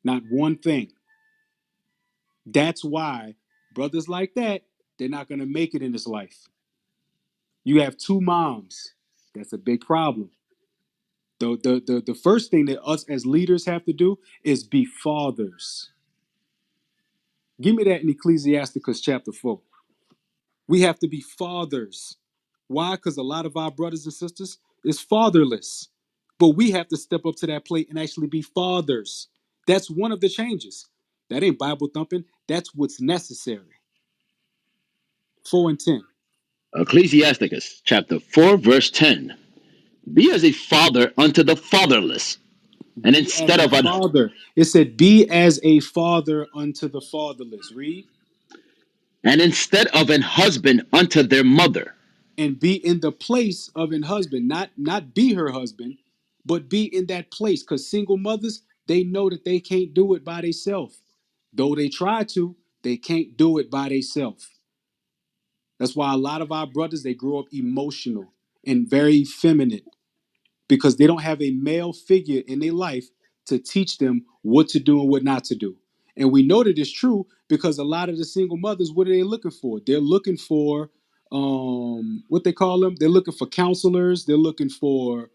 Not one thing. That's why brothers like that, they're not going to make it in this life. You have two moms. That's a big problem. The first thing that us as leaders have to do is be fathers. Give me that in Ecclesiasticus chapter 4. We have to be fathers. Why? Because a lot of our brothers and sisters is fatherless. But we have to step up to that plate and actually be fathers. That's one of the changes. That ain't Bible thumping. That's what's necessary. 4 and 10. Ecclesiasticus chapter 4, verse 10. Be as a father unto the fatherless, and Be as instead a of an father. It said, be as a father unto the fatherless. Read. and instead of an husband unto their mother. And be in the place of an husband, not be her husband, but be in that place. Because single mothers, they know that they can't do it by themselves. Though they try to, they can't do it by themselves. That's why a lot of our brothers, they grow up emotional and very feminine because they don't have a male figure in their life to teach them what to do and what not to do. And we know that it's true because a lot of the single mothers, what are they looking for? They're looking for what they call them. They're looking for counselors. They're looking for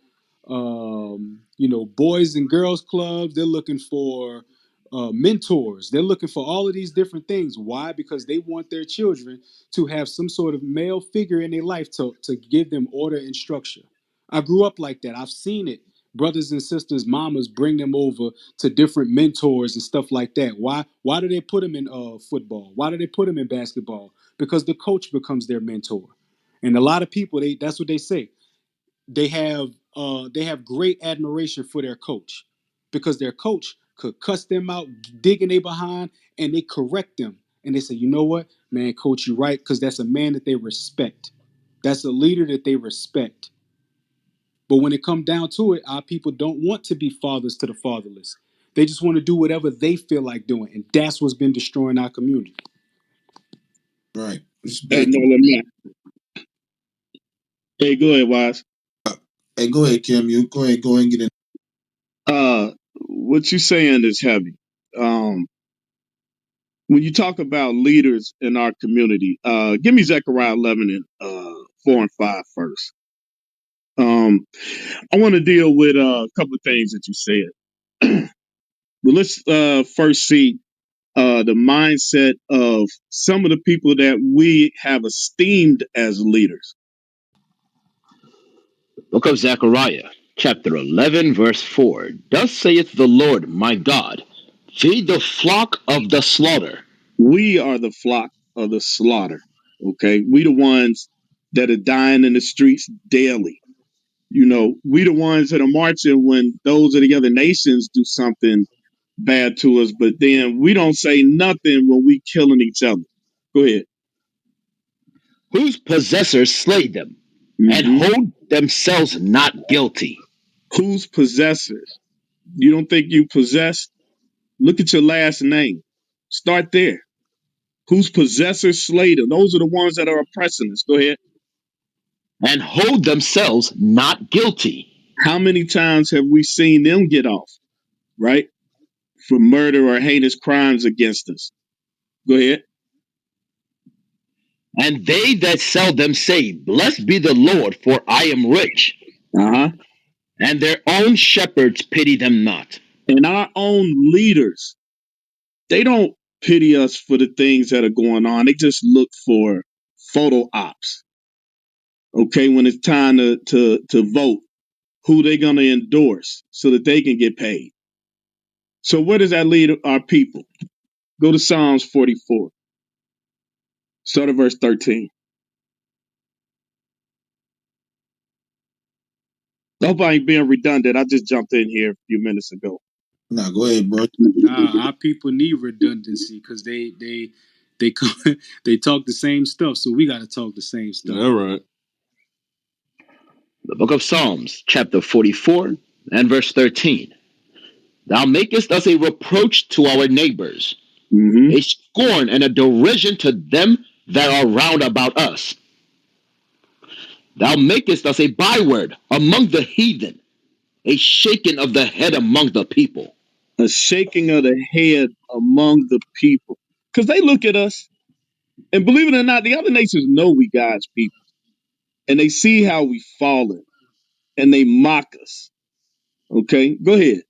boys and girls clubs. They're looking for mentors. They're looking for all of these different things. Why? Because they want their children to have some sort of male figure in their life to give them order and structure. I grew up like that. I've seen it. Brothers and sisters, mamas bring them over to different mentors and stuff like that. Why? Why do they put them in football? Why do they put them in basketball? Because the coach becomes their mentor. And a lot of people, that's what they say. They have great admiration for their coach because their coach could cuss them out, dig in their behind, and they correct them. And they say, you know what, man, coach, you right, because that's a man that they respect. That's a leader that they respect. But when it comes down to it, our people don't want to be fathers to the fatherless. They just want to do whatever they feel like doing. And that's what's been destroying our community. Right. It's Hey, back. no, let me. Hey, go ahead, Wise. Hey, go ahead, Kim. You go ahead. Go ahead and get in. What you saying is heavy. Um, when you talk about leaders in our community, give me Zechariah 11 and 4 and 5 first. I want to deal with a couple of things that you said. But let's first see the mindset of some of the people that we have esteemed as leaders. Book of Zechariah, chapter 11, verse 4. Thus saith the Lord my God, feed the flock of the slaughter. We are the flock of the slaughter. Okay. We the ones that are dying in the streets daily. You know, we the ones that are marching when those of the other nations do something bad to us, but then we don't say nothing when we killing each other. Go ahead. Whose possessors slay them. and Mm-hmm. hold themselves not guilty. Who's possessors? You don't think you possessed? Look at your last name. Start there. Who's possessor, slater? Those are the ones that are oppressing us. Go ahead. And hold themselves not guilty. How many times have we seen them get off, right? For murder or heinous crimes against us. Go ahead. And they that sell them say, Blessed be the Lord, for I am rich. Uh-huh. And their own shepherds pity them not. And our own leaders, they don't pity us for the things that are going on. They just look for photo ops. Okay, when it's time to vote, who they gonna endorse so that they can get paid. So where does that lead our people? Go to Psalms 44. Start at verse 13. I hope I ain't being redundant. I just jumped in here a few minutes ago. Nah, go ahead, bro. Nah, our people need redundancy because they they talk the same stuff, so we got to talk the same stuff. All right. The book of Psalms, chapter 44, and verse 13. Thou makest us a reproach to our neighbors, Mm-hmm. a scorn and a derision to them that are round about us. Thou makest us a byword among the heathen, a shaking of the head among the people. A shaking of the head among the people. Because they look at us, and believe it or not, the other nations know we God's people. And they see how we fallen, and they mock us. Okay, go ahead.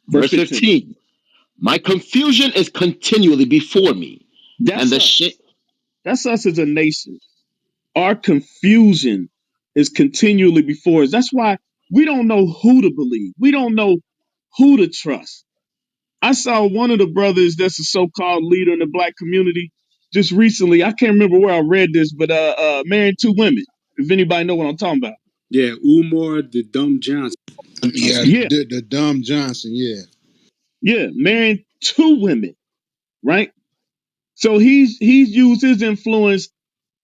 Verse Verse 15. 15. My confusion is continually before me, and That's the us. That's us as a nation. Our confusion is continually before us. That's why we don't know who to believe. We don't know who to trust. I saw one of the brothers that's a so-called leader in the black community just recently. I can't remember where I read this, but married two women. If anybody know what I'm talking about. Yeah, Umar the Dumb Johnson. Yeah, Yeah, the dumb Johnson. Yeah. yeah, marrying two women, right? So he's used his influence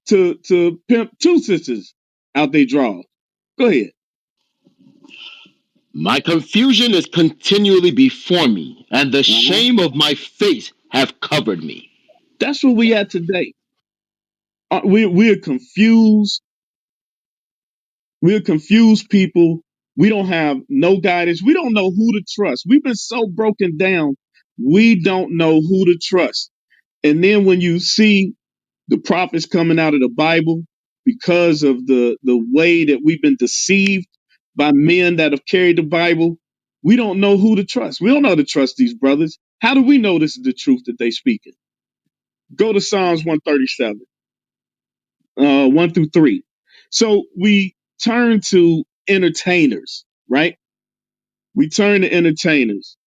to pimp two sisters out they draw. Go ahead. My confusion is continually before me, and the Uh-huh. shame of my face have covered me. That's where we at today. We're confused. We're confused people. We don't have no guidance. We don't know who to trust. We've been so broken down. We don't know who to trust. And then when you see the prophets coming out of the Bible, because of the way that we've been deceived by men that have carried the Bible, we don't know who to trust. We don't know to trust these brothers. How do we know this is the truth that they speaking? Go to Psalms 137. 1 through 3. So we turn to entertainers, right? We turn to entertainers.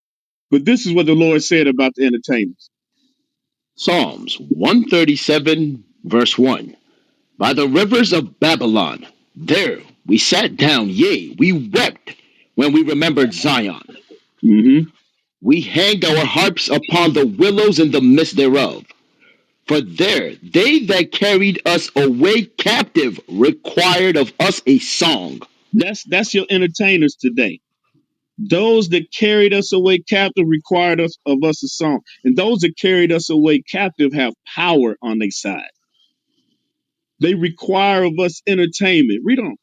But this is what the Lord said about the entertainers. Psalms 137, verse 1. By the rivers of Babylon, there we sat down, yea, we wept when we remembered Zion. Mm-hmm. We hanged our harps upon the willows in the midst thereof. For there they that carried us away captive required of us a song. That's your entertainers today. Those that carried us away captive required of us a song. And those that carried us away captive have power on their side. They require of us entertainment. Read on.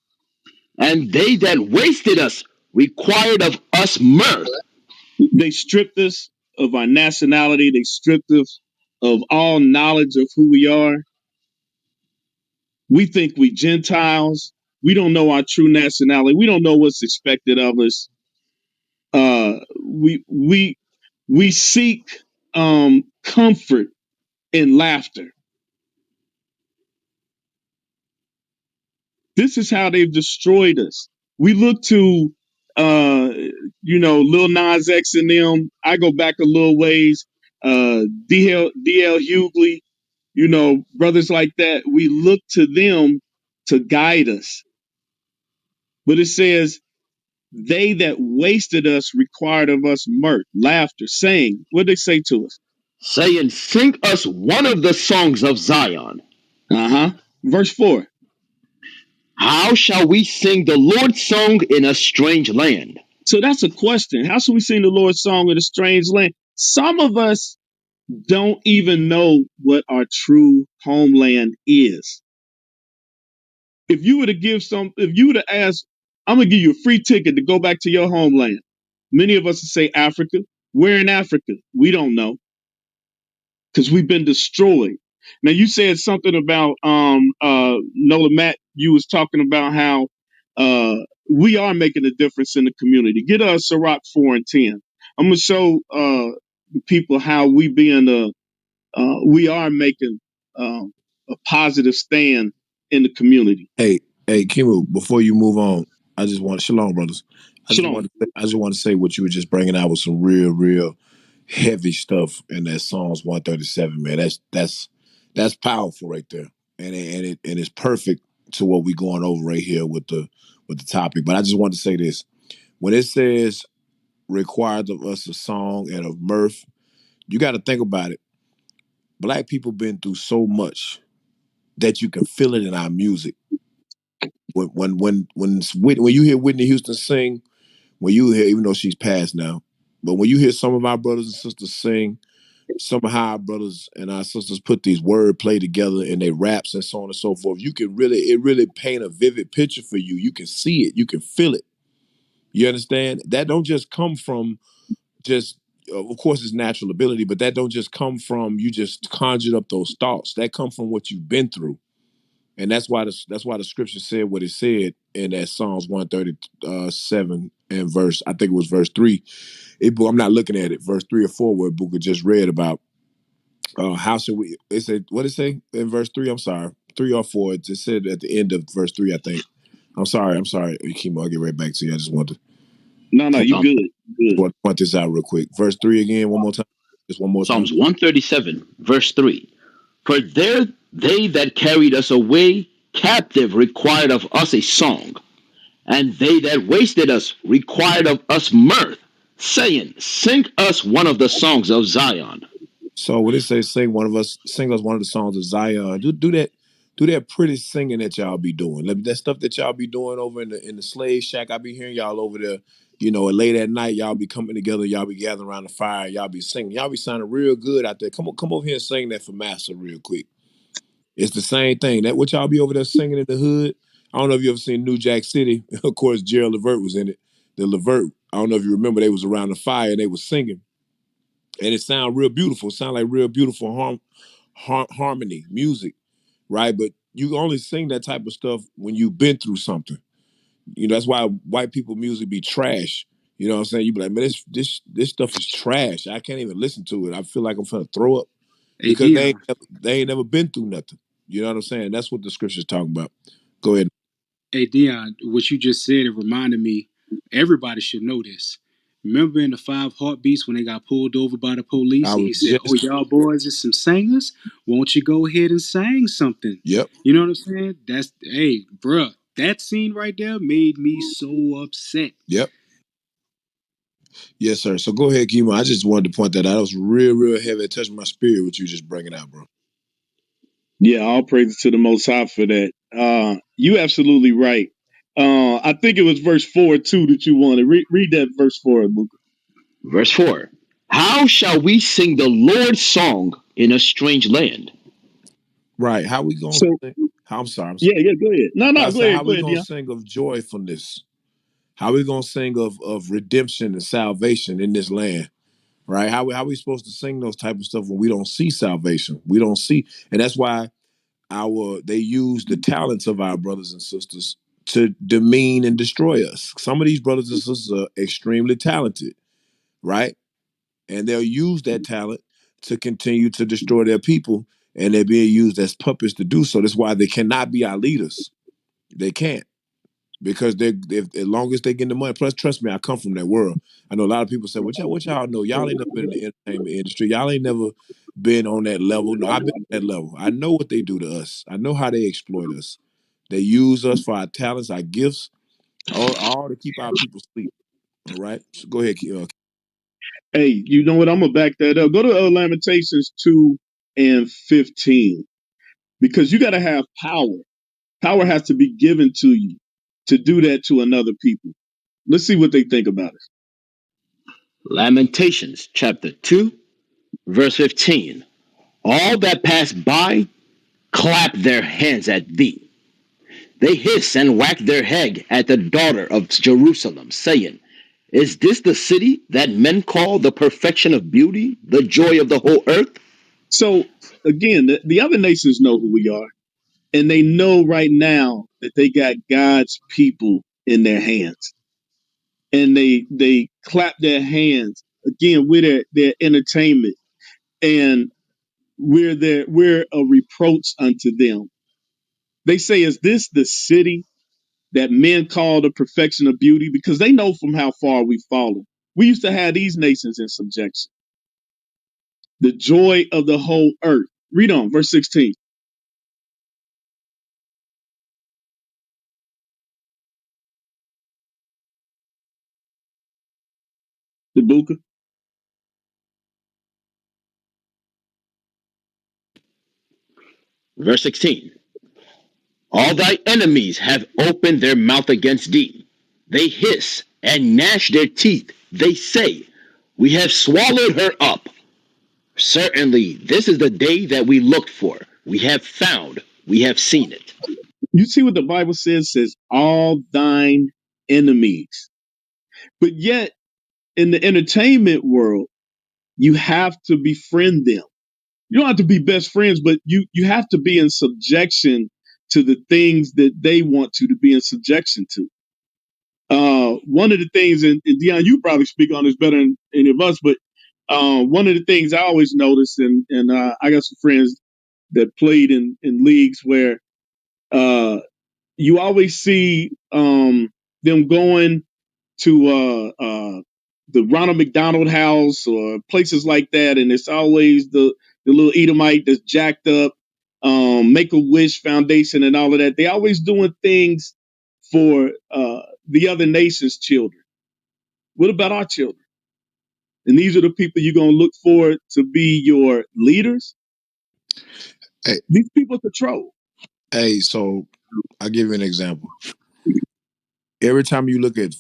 And they that wasted us required of us mirth. They stripped us of our nationality. They stripped us of all knowledge of who we are. We think we Gentiles. We don't know our true nationality. We don't know what's expected of us. We seek comfort in laughter. This is how they've destroyed us. We look to, Lil Nas X and them. I go back a little ways. DL Hughley, brothers like that. We look to them to guide us. But it says, they that wasted us required of us mirth, laughter, saying, what they say to us? Saying, Sing us one of the songs of Zion. Uh-huh. Verse 4. How shall we sing the Lord's song in a strange land? So that's a question. How should we sing the Lord's song in a strange land? Some of us don't even know what our true homeland is. If you were to if you were to ask, I'm gonna give you a free ticket to go back to your homeland. Many of us would say Africa. Where in Africa? We don't know because we've been destroyed. Now you said something about Nola Matt. You was talking about how we are making a difference in the community. Get us Sirach 4 and 10. I'm gonna show the people how we are making a positive stand in the community. Hey, Kimu, before you move on, I just want shalom, brothers. Shalom. I just want to say what you were just bringing out was some real heavy stuff in that Psalms 137, man. That's powerful right there, and it's perfect to what we going over right here with the topic. But I just want to say this: when it says required of us a song and of mirth, you got to think about it. Black people been through so much that you can feel it in our music. When you hear Whitney Houston sing, when you hear, even though she's passed now, but when you hear some of our brothers and sisters sing, some of our brothers and our sisters put these word play together in their raps and so on and so forth, it really paint a vivid picture for you. You can see it, you can feel it. You understand? That don't just come from just of course it's natural ability, but that don't just come from you just conjured up those thoughts. That come from what you've been through. And that's why the scripture said what it said in that Psalms 137 and verse, I think it was verse 3. I'm not looking at it, verse 3 or 4, where Booker just read about how should we, it said, what did it say in verse 3? I'm sorry, 3 or 4. It just said at the end of verse 3, I think. I'm sorry, Kimo, I'll get right back to you. I just want to No, point, you Psalm, good. Good. point this out real quick. Verse 3 again, one more time. Just one more time. Psalms 137, verse 3. For there they that carried us away captive required of us a song, and they that wasted us required of us mirth, saying, sing us one of the songs of Zion. So when it says sing us one of the songs of Zion, do that pretty singing that y'all be doing. That stuff that y'all be doing over in the slave shack. I be hearing y'all over there, and late at night y'all be coming together, y'all be gathering around the fire, y'all be singing, y'all be sounding real good out there. Come over here and sing that for Master real quick. It's the same thing. That what y'all be over there singing in the hood. I don't know if you ever seen New Jack City. Of course, Gerald Levert was in it. The Levert, I don't know if you remember, they was around the fire and they was singing and it sound real beautiful. It sound like real beautiful harmony, music, right? But you only sing that type of stuff when you've been through something. That's why white people music be trash. You know what I'm saying? You be like, man, this stuff is trash. I can't even listen to it. I feel like I'm gonna throw up Hey because Dion, they ain't never been through nothing. You know what I'm saying? That's what the scripture's talking about. Go ahead. hey Dion, what you just said, it reminded me. Everybody should know this. Remember in the Five Heartbeats when they got pulled over by the police I and was he said, "Oh, just y'all boys is some singers. Won't you go ahead and sing something?" Yep. You know what I'm saying? That's hey, bruh. That scene right there made me so upset. Yep. Yes, sir. So go ahead, Kimo. I just wanted to point that out. That was real heavy. It touched my spirit what you just bringing out, bro. Yeah, all praises to the Most High for that. You absolutely right. I think it was verse 4 too that you wanted. Read that verse 4, Luca. Verse 4. How shall we sing the Lord's song in a strange land? Right. How we gonna So sing? I'm sorry. yeah, go ahead. No, I go said, ahead, how go we ahead, gonna Dion. sing of joyfulness? How we gonna sing of redemption and salvation in this land? Right? How we supposed to sing those type of stuff when we don't see salvation? We don't see, and that's why they use the talents of our brothers and sisters to demean and destroy us. Some of these brothers and sisters are extremely talented, right? And they'll use that talent to continue to destroy their people, and they're being used as puppets to do so. That's why they cannot be our leaders. They can't because as long as they get the money. Plus, trust me, I come from that world. I know a lot of people say, what y'all know? Y'all ain't never been in the entertainment industry. Y'all ain't never been on that level. No, I've been on that level. I know what they do to us. I know how they exploit us. They use us for our talents, our gifts, all to keep our people asleep. All right. So go ahead. Hey, you know what? I'm gonna back that up. Go to Lamentations 2 and 15. because you got to have power. Power has to be given to you to do that to another people. Let's see what they think about it. Lamentations chapter 2, verse 15. All that pass by clap their hands at thee. They hiss and whack their head at the daughter of Jerusalem, saying, Is this the city that men call the perfection of beauty, the joy of the whole earth? So again, the other nations know who we are, and they know right now that they got God's people in their hands, and they clap their hands again with their entertainment, and we're a reproach unto them. They say, "Is this the city that men call the perfection of beauty?" Because they know from how far we've fallen. We used to have these nations in subjection. The joy of the whole earth. Read on, verse 16. The Buka. Verse 16. All thy enemies have opened their mouth against thee. They hiss and gnash their teeth. They say, We have swallowed her up. Certainly, this is the day that we looked for. We have found, we have seen it. You see what the Bible says? Says all thine enemies. But yet, in the entertainment world, you have to befriend them. You don't have to be best friends, but you have to be in subjection to the things that they want you to be in subjection to. One of the things, and Dion, you probably speak on this better than any of us, but one of the things I always noticed, and I got some friends that played in leagues where uh, you always see them going to the Ronald McDonald House or places like that, and it's always the little Edomite that's jacked up, Make a Wish Foundation, and all of that. They always doing things for the other nation's children. What about our children? And these are the people you're gonna look for to be your leaders. Hey, These people control. hey, so I'll give you an example. Every time you look at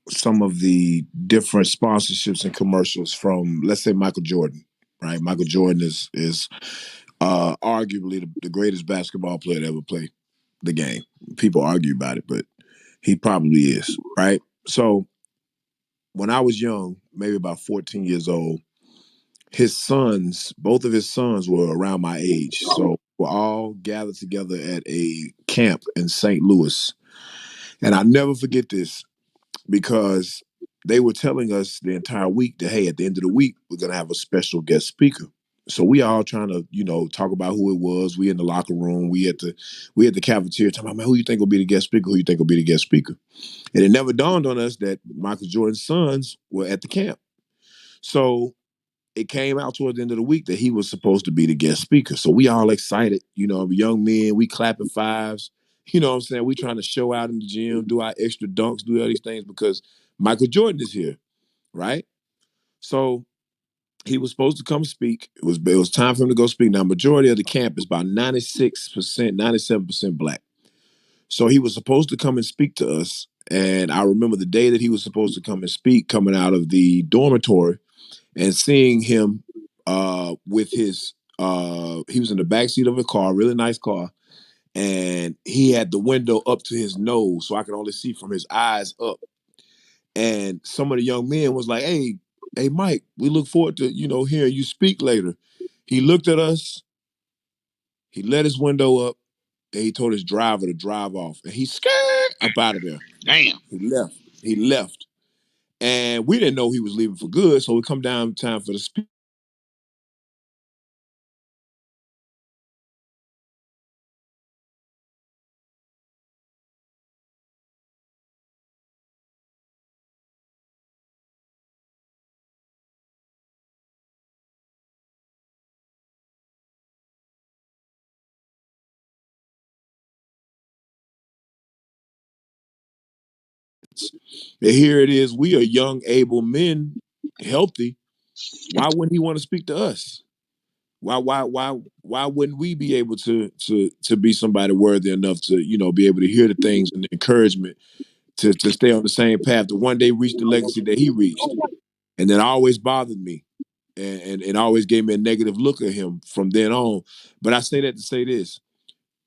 some of the different sponsorships and commercials from, let's say, Michael Jordan, right? Michael Jordan is arguably the greatest basketball player to ever play the game. People argue about it, but he probably is, right? So when I was young, maybe about 14 years old, his sons, both of his sons were around my age. So we're all gathered together at a camp in St. Louis. And I'll never forget this because they were telling us the entire week that, hey, at the end of the week, we're going to have a special guest speaker. So we all trying to, talk about who it was. We in the locker room. We at the cafeteria talking about, man, who you think will be the guest speaker? Who you think will be the guest speaker? And it never dawned on us that Michael Jordan's sons were at the camp. So it came out toward the end of the week that he was supposed to be the guest speaker. So we all excited, young men, we clapping fives. You know what I'm saying? We trying to show out in the gym, do our extra dunks, do all these things because Michael Jordan is here, right? So he was supposed to come speak. It was time for him to go speak. Now, majority of the camp is about 96%, 97% black. So he was supposed to come and speak to us. And I remember the day that he was supposed to come and speak, coming out of the dormitory and seeing him with his he was in the backseat of a car, really nice car, and he had the window up to his nose, so I could only see from his eyes up. And some of the young men was like, hey, Mike, we look forward to, hearing you speak later. He looked at us, he let his window up, and he told his driver to drive off. And he scared up out of there. Damn. He left. He left. And we didn't know he was leaving for good, so we come down time for the speech. And here it is. We are young, able men, healthy. Why wouldn't he want to speak to us? Why wouldn't we be able to be somebody worthy enough to, be able to hear the things and the encouragement to stay on the same path to one day reach the legacy that he reached? And that always bothered me, and always gave me a negative look at him from then on. But I say that to say this: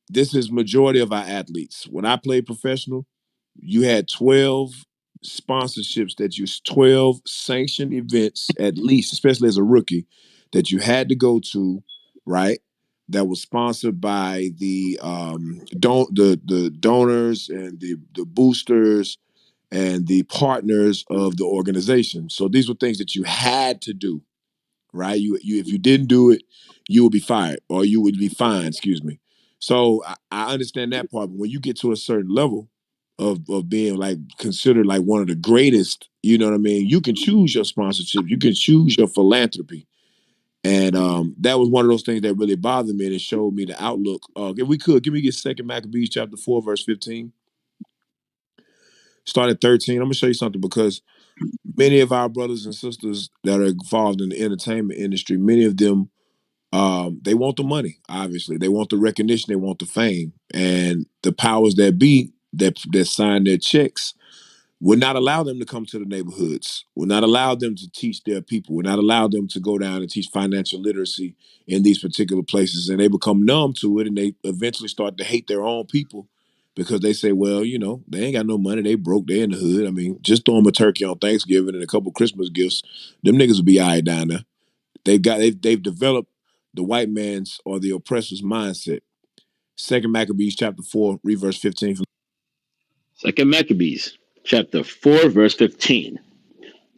this is majority of our athletes. When I played professional, you had 12 sponsorships, 12 sanctioned events at least, especially as a rookie, that you had to go to, right? That was sponsored by the donors and the boosters and the partners of the organization. So these were things that you had to do, right? You if you didn't do it, you would be fired or you would be fined, excuse me. So I understand that part, but when you get to a certain level of being like considered like one of the greatest, you know what I mean? You can choose your sponsorship, you can choose your philanthropy. And that was one of those things that really bothered me, and it showed me the outlook. If we could, give me Second Maccabees chapter 4, verse 15. Start at 13. I'm gonna show you something because many of our brothers and sisters that are involved in the entertainment industry, many of them, they want the money. Obviously, they want the recognition, they want the fame, and the powers that be that sign their checks would not allow them to come to the neighborhoods. Would not allow them to teach their people. Would not allow them to go down and teach financial literacy in these particular places, and they become numb to it, and they eventually start to hate their own people because they say, well, they ain't got no money. They broke. They in the hood. I mean, just throw them a turkey on Thanksgiving and a couple Christmas gifts. Them niggas will be all right down there. They've developed the white man's or the oppressor's mindset. Second Maccabees chapter 4, read verse 15. Second Maccabees, chapter 4, verse 15.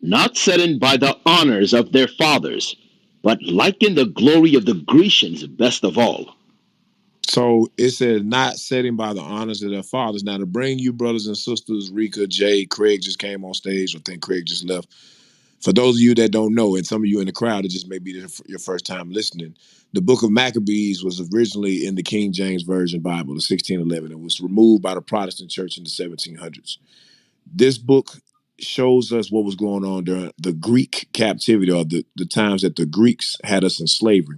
Not saddened by the honors of their fathers, but liking the glory of the Grecians best of all. So it says, not setting by the honors of their fathers. Now, to bring you brothers and sisters, Rika, Jay, Craig just came on stage. I think Craig just left. For those of you that don't know, and some of you in the crowd, it just may be your first time listening, the book of Maccabees was originally in the King James Version Bible, the 1611. It was removed by the Protestant church in the 1700s. This book shows us what was going on during the Greek captivity, or the times that the Greeks had us in slavery.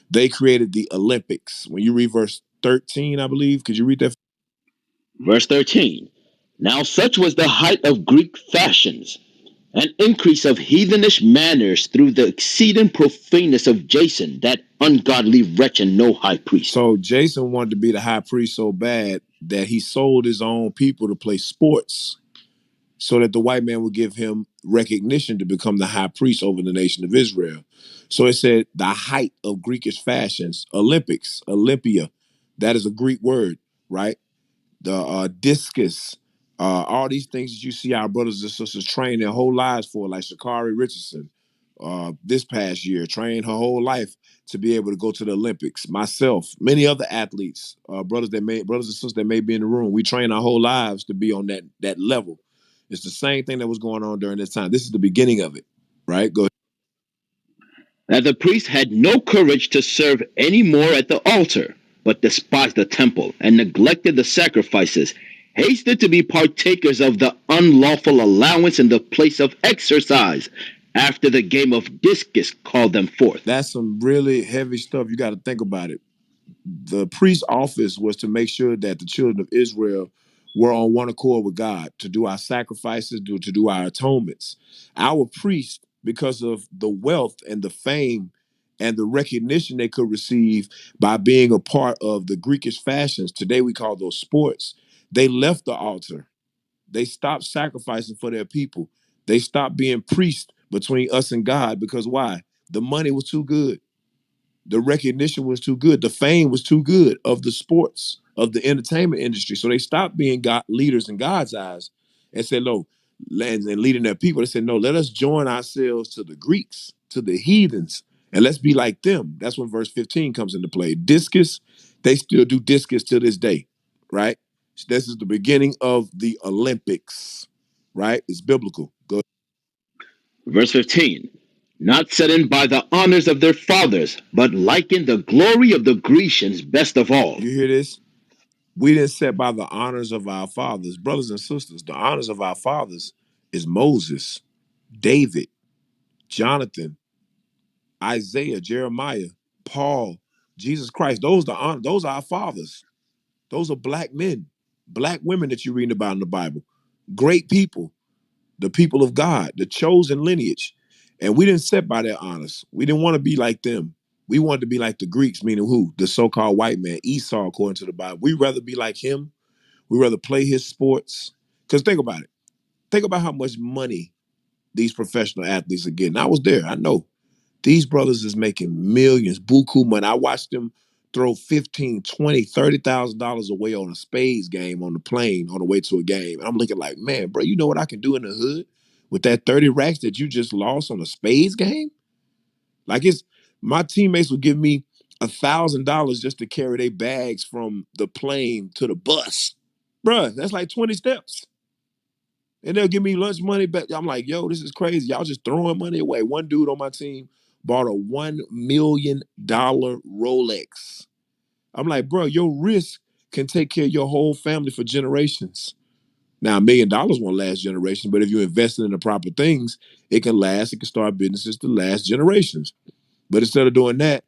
They created the Olympics. When you read verse 13, I believe, could you read that? Verse 13. Now such was the height of Greek fashions, an increase of heathenish manners through the exceeding profaneness of Jason, that ungodly wretch and no high priest. So Jason wanted to be the high priest so bad that he sold his own people to play sports so that the white man would give him recognition to become the high priest over the nation of Israel. So it said the height of Greekish fashions, Olympics, Olympia, that is a Greek word, right? The discus, all these things that you see our brothers and sisters train their whole lives for, like Sha'Carri Richardson, this past year, trained her whole life to be able to go to the Olympics. Myself, many other athletes, brothers and sisters that may be in the room, we train our whole lives to be on that level. It's the same thing that was going on during this time. This is the beginning of it, right? Go ahead. That the priest had no courage to serve any more at the altar, but despised the temple and neglected the sacrifices, hasted to be partakers of the unlawful allowance in the place of exercise, after the game of discus called them forth. That's some really heavy stuff. You got to think about it. The priest's office was to make sure that the children of Israel were on one accord with God, to do our sacrifices, to do our atonements. Our priests, because of the wealth and the fame and the recognition they could receive by being a part of the Greekish fashions, today we call those sports, they left the altar. They stopped sacrificing for their people. They stopped being priests between us and God because why? The money was too good. The recognition was too good. The fame was too good of the sports, of the entertainment industry. So they stopped being God leaders in God's eyes and said, no, and leading their people. They said, no, let us join ourselves to the Greeks, to the heathens, and let's be like them. That's when verse 15 comes into play. Discus, they still do discus to this day, right? This is the beginning of the Olympics, right? It's biblical. Go. Verse 15. Not saddened by the honors of their fathers, but liking the glory of the Grecians best of all. You hear this? We didn't set by the honors of our fathers. Brothers and sisters, the honors of our fathers is Moses, David, Jonathan, Isaiah, Jeremiah. Paul, Jesus Christ. Those are our fathers. Those are black men, black women that you're reading about in the Bible. Great people, the people of God, the chosen lineage. And we didn't set by their honors. We didn't want to be like them. We wanted to be like the Greeks, meaning who? The so-called white man, Esau, according to the Bible. We'd rather be like him. We'd rather play his sports. Because think about it. Think about how much money these professional athletes are getting. I was there. I know. These brothers is making millions, buku money. I watched them throw 15, 20, $30,000 away on a spades game on the plane on the way to a game. And I'm looking like, man, bro, you know what I can do in the hood with that 30 racks that you just lost on a spades game? Like my teammates would give me $1,000 just to carry their bags from the plane to the bus. Bruh, that's like 20 steps. And they'll give me lunch money back. I'm like, yo, this is crazy. Y'all just throwing money away. One dude on my team bought a $1 million Rolex. I'm like, bro, your risk can take care of your whole family for generations. Now, $1 million won't last generations, but if you invest in the proper things, it can last. It can start businesses to last generations. But instead of doing that,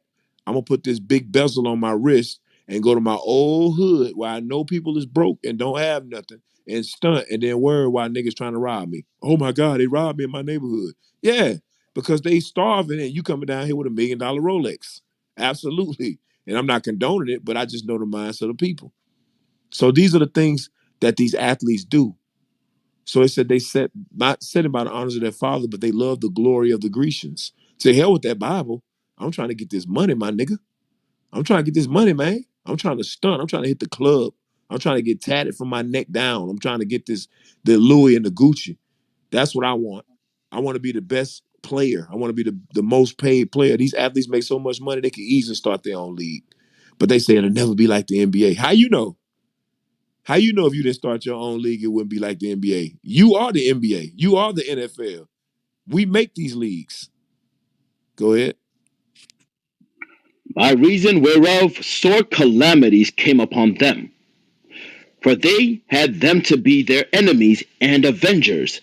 I'm gonna put this big bezel on my wrist and go to my old hood where I know people is broke and don't have nothing and stunt and then worry why niggas trying to rob me. Oh my God, they robbed me in my neighborhood. Yeah, because they starving and you coming down here with $1 million Rolex. Absolutely. And I'm not condoning it, but I just know the mindset of people. So these are the things that these athletes do. So it said they set not setting by the honors of their father, but they love the glory of the Grecians. To hell with that Bible. I'm trying to get this money, my nigga. I'm trying to get this money, man. I'm trying to stunt. I'm trying to hit the club. I'm trying to get tatted from my neck down. I'm trying to get the Louis and the Gucci. That's what I want. I want to be the best player. I want to be the most paid player. These athletes make so much money, they can easily start their own league. But they say it'll never be like the NBA. How you know? How you know if you didn't start your own league, it wouldn't be like the NBA? You are the NBA. You are the NFL. We make these leagues. Go ahead. By reason whereof sore calamities came upon them. For they had them to be their enemies and avengers,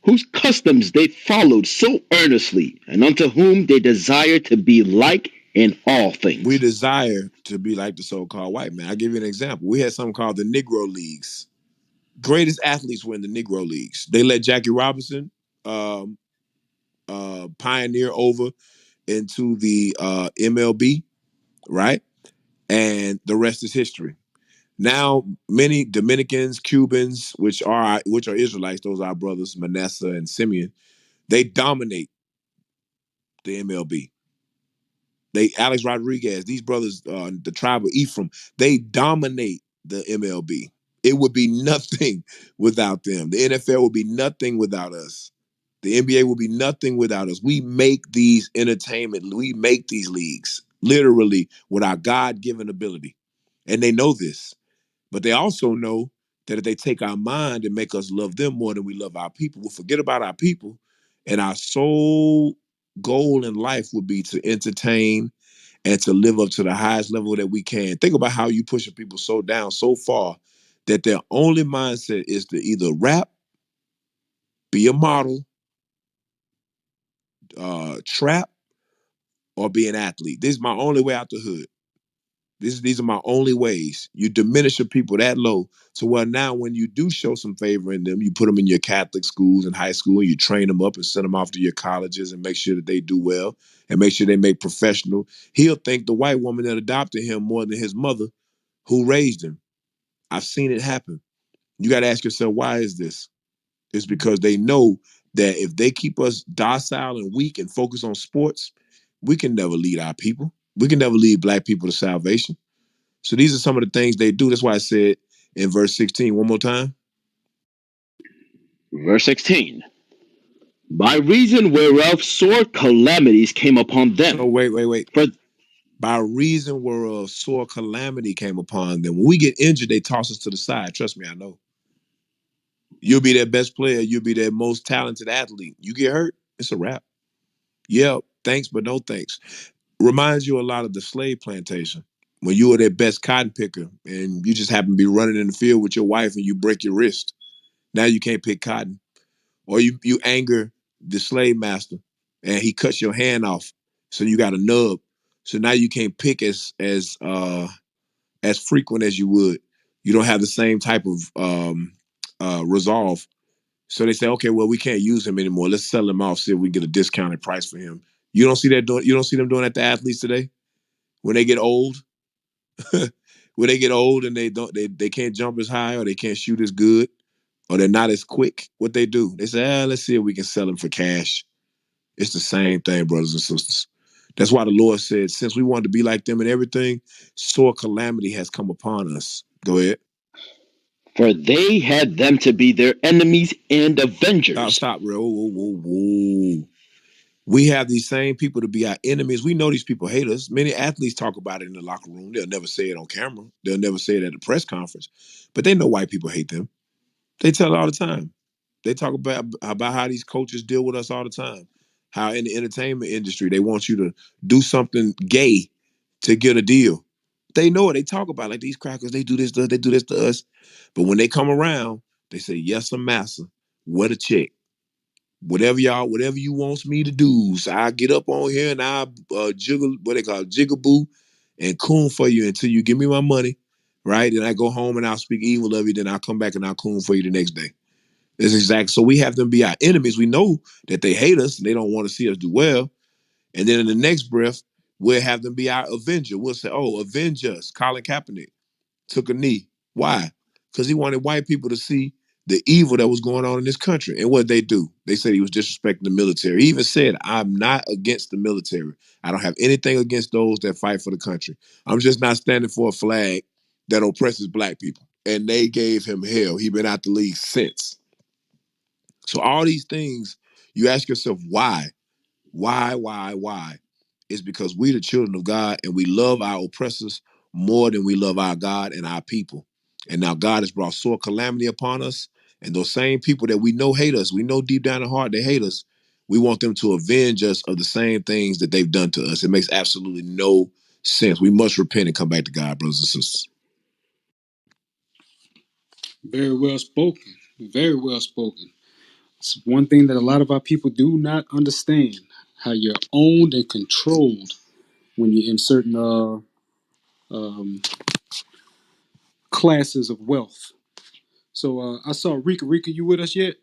whose customs they followed so earnestly, and unto whom they desired to be like in all We things. desire to be like the so-called white man. I'll give you an example. We had something called the Negro Leagues. Greatest athletes were in the Negro Leagues. They let Jackie Robinson um, pioneer over into the MLB, right? And the rest is history. Now, many Dominicans, Cubans, which are Israelites, those are our brothers, Manasseh and Simeon, they dominate the MLB. Alex Rodriguez, these brothers, the tribe of Ephraim, they dominate the MLB. It would be nothing without them. The NFL would be nothing without us. The NBA will be nothing without us. We make these entertainment, we make these leagues literally with our God-given ability. And they know this, but they also know that if they take our mind and make us love them more than we love our people, we'll forget about our people. And our sole goal in life would be to entertain and to live up to the highest level that we can. Think about how you pushing people so down so far that their only mindset is to either rap, be a model, trap, or be an athlete. This is my only way out the hood. These are my only ways. You diminish your people that low to where now when you do show some favor in them, you put them in your Catholic schools and high school, and you train them up and send them off to your colleges and make sure that they do well and make sure they make professional. He'll thank the white woman that adopted him more than his mother who raised him. I've seen it happen. You got to ask yourself, why is this? It's because they know that if they keep us docile and weak and focus on sports, we can never lead our people. We can never lead black people to salvation. So these are some of the things they do. That's why I said in verse 16, one more time. Verse 16. By reason whereof sore calamities came upon So them. wait. For By reason whereof sore calamity came upon them. When we get injured, they toss us to the side. Trust me, I know. You'll be their best player. You'll be their most talented athlete. You get hurt, it's a wrap. Yeah, thanks, but no thanks. Reminds you a lot of the slave plantation when you were their best cotton picker and you just happen to be running in the field with your wife and you break your wrist. Now you can't pick cotton. Or you anger the slave master and he cuts your hand off. So you got a nub. So now you can't pick as frequent as you would. You don't have the same type of resolve. So they say, okay, well, we can't use him anymore. Let's sell him off, see if we get a discounted price for him. You don't see that doing. You don't see them doing that to athletes today when they get old. When they get old and they can't jump as high or they can't shoot as good or they're not as quick. What they do? They say, let's see if we can sell them for cash. It's the same thing, brothers and sisters. That's why the Lord said, since we wanted to be like them and everything, sore calamity has come upon us. Go ahead. For they had them to be their enemies and avengers. Stop, bro. Whoa, whoa, whoa. We have these same people to be our enemies. We know these people hate us. Many athletes talk about it in the locker room. They'll never say it on camera. They'll never say it at a press conference. But they know white people hate them. They tell it all the time. They talk about how these coaches deal with us all the time. How in the entertainment industry, they want you to do something gay to get a deal. They know it. They talk about it, like these crackers, they do this to us. But when they come around, they say, yes, sir, massa. What a check. Whatever you wants me to do. So I get up on here and I jiggle, what they call it, jigaboo and coon for you until you give me my money, right? Then I go home and I'll speak evil of you. Then I'll come back and I'll coon for you the next day. That's exact. So we have them be our enemies. We know that they hate us and they don't want to see us do well. And then in the next breath, we'll have them be our avenger. We'll say, oh, avenge us. Colin Kaepernick took a knee. Why? Because he wanted white people to see the evil that was going on in this country. And what they do? They said he was disrespecting the military. He even said, I'm not against the military. I don't have anything against those that fight for the country. I'm just not standing for a flag that oppresses black people. And they gave him hell. He been out the league since. So all these things, you ask yourself, why? Why? It's because we the children of God and we love our oppressors more than we love our God and our people. And now God has brought sore calamity upon us. And those same people that we know hate us, we know deep down in the heart they hate us. We want them to avenge us of the same things that they've done to us. It makes absolutely no sense. We must repent and come back to God, brothers and sisters. Very well spoken. Very well spoken. It's one thing that a lot of our people do not understand, how you're owned and controlled when you're in certain um, classes of wealth. So I saw Rika. Rika, you with us yet?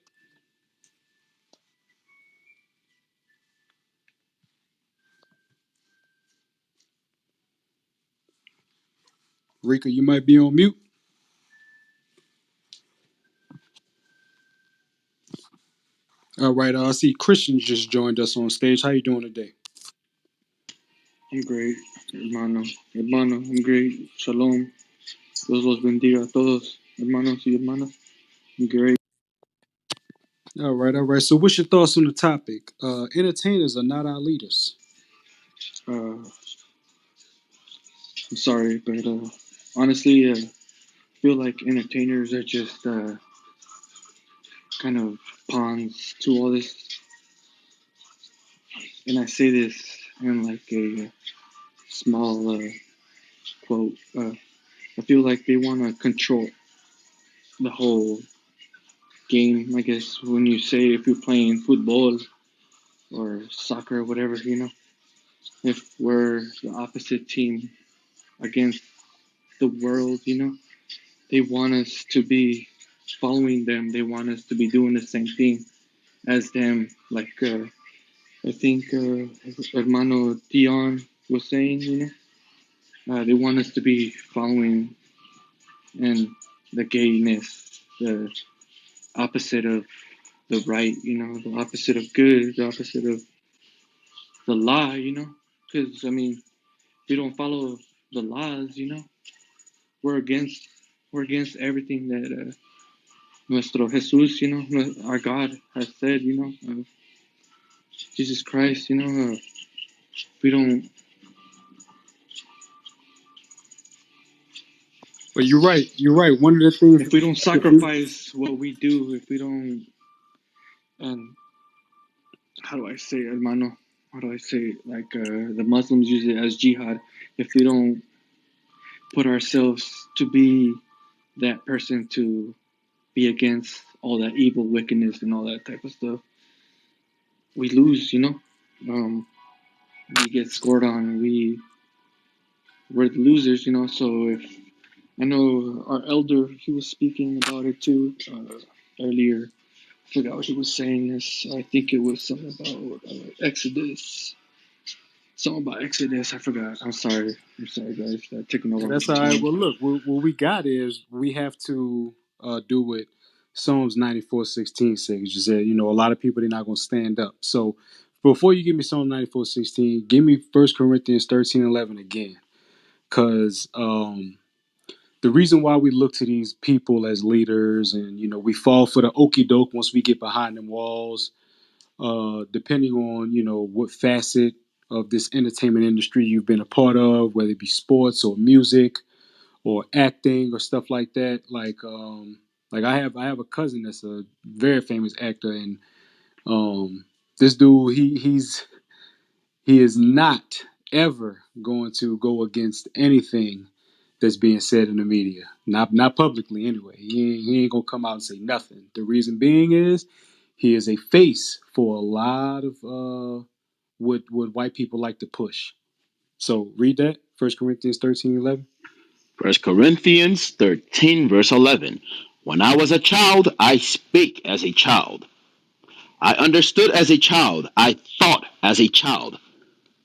Rika, you might be on mute. All right. I see Christian just joined us on stage. How you doing today? I'm great, hermano. Hermano, I'm great. Shalom. Dios los bendiga a todos, hermanos y hermanas. I'm great. All right. All right. So what's your thoughts on the topic? Entertainers are not our leaders. I'm sorry, but honestly, I feel like entertainers are just kind of pawns to all this. And I say this in like a small quote. I feel like they want to control the whole game. I guess when you say if you're playing football or soccer or whatever, if we're the opposite team against the world, they want us to be following them. They want us to be doing the same thing as them. Like I think Hermano Dion was saying, they want us to be following and the gayness, the opposite of the right, the opposite of good, the opposite of the lie, because I mean, if we don't follow the laws, we're against we're against everything that nuestro Jesús, our God has said, Jesus Christ, we don't. But you're right. You're right. One of the things, If we don't sacrifice what we do, if we don't, how do I say, hermano? How do I say it? Like the Muslims use it as jihad. If we don't put ourselves to be that person to be against all that evil, wickedness, and all that type of stuff, we lose, we get scored on. We're the losers, you know. So if I know our elder, he was speaking about it too earlier. I forgot what he was saying. This I think it was something about Exodus. Something about Exodus. I forgot. I'm sorry. I'm sorry, guys. Taking over my That's all right. time. Well, look, what we got is we have to do what Psalms 94:16 says. You said, a lot of people, they're not going to stand up. So before you give me Psalm 94:16, give me 1 Corinthians 13:11 again. Because the reason why we look to these people as leaders and, we fall for the okey doke once we get behind them walls, depending on, what facet of this entertainment industry you've been a part of, whether it be sports or music or acting or stuff like that. Like I have a cousin that's a very famous actor, and this dude he is not ever going to go against anything that's being said in the media. Not publicly anyway. He ain't gonna come out and say nothing. The reason being is he is a face for a lot of what white people like to push. So read that, 1 Corinthians 13:11. 1 Corinthians 13, verse 11. When I was a child, I spake as a child. I understood as a child. I thought as a child.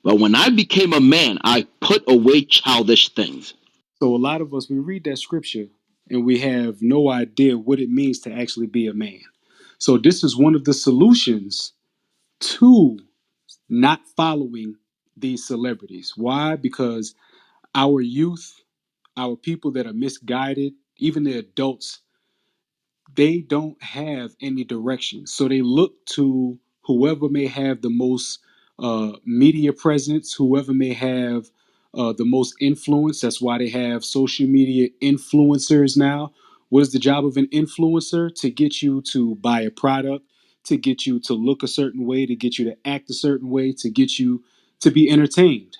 But when I became a man, I put away childish things. So a lot of us, we read that scripture and we have no idea what it means to actually be a man. So this is one of the solutions to not following these celebrities. Why? Because our youth, our people that are misguided, even the adults, they don't have any direction. So they look to whoever may have the most media presence, whoever may have the most influence. That's why they have social media influencers now. What is the job of an influencer? To get you to buy a product, to get you to look a certain way, to get you to act a certain way, to get you to be entertained.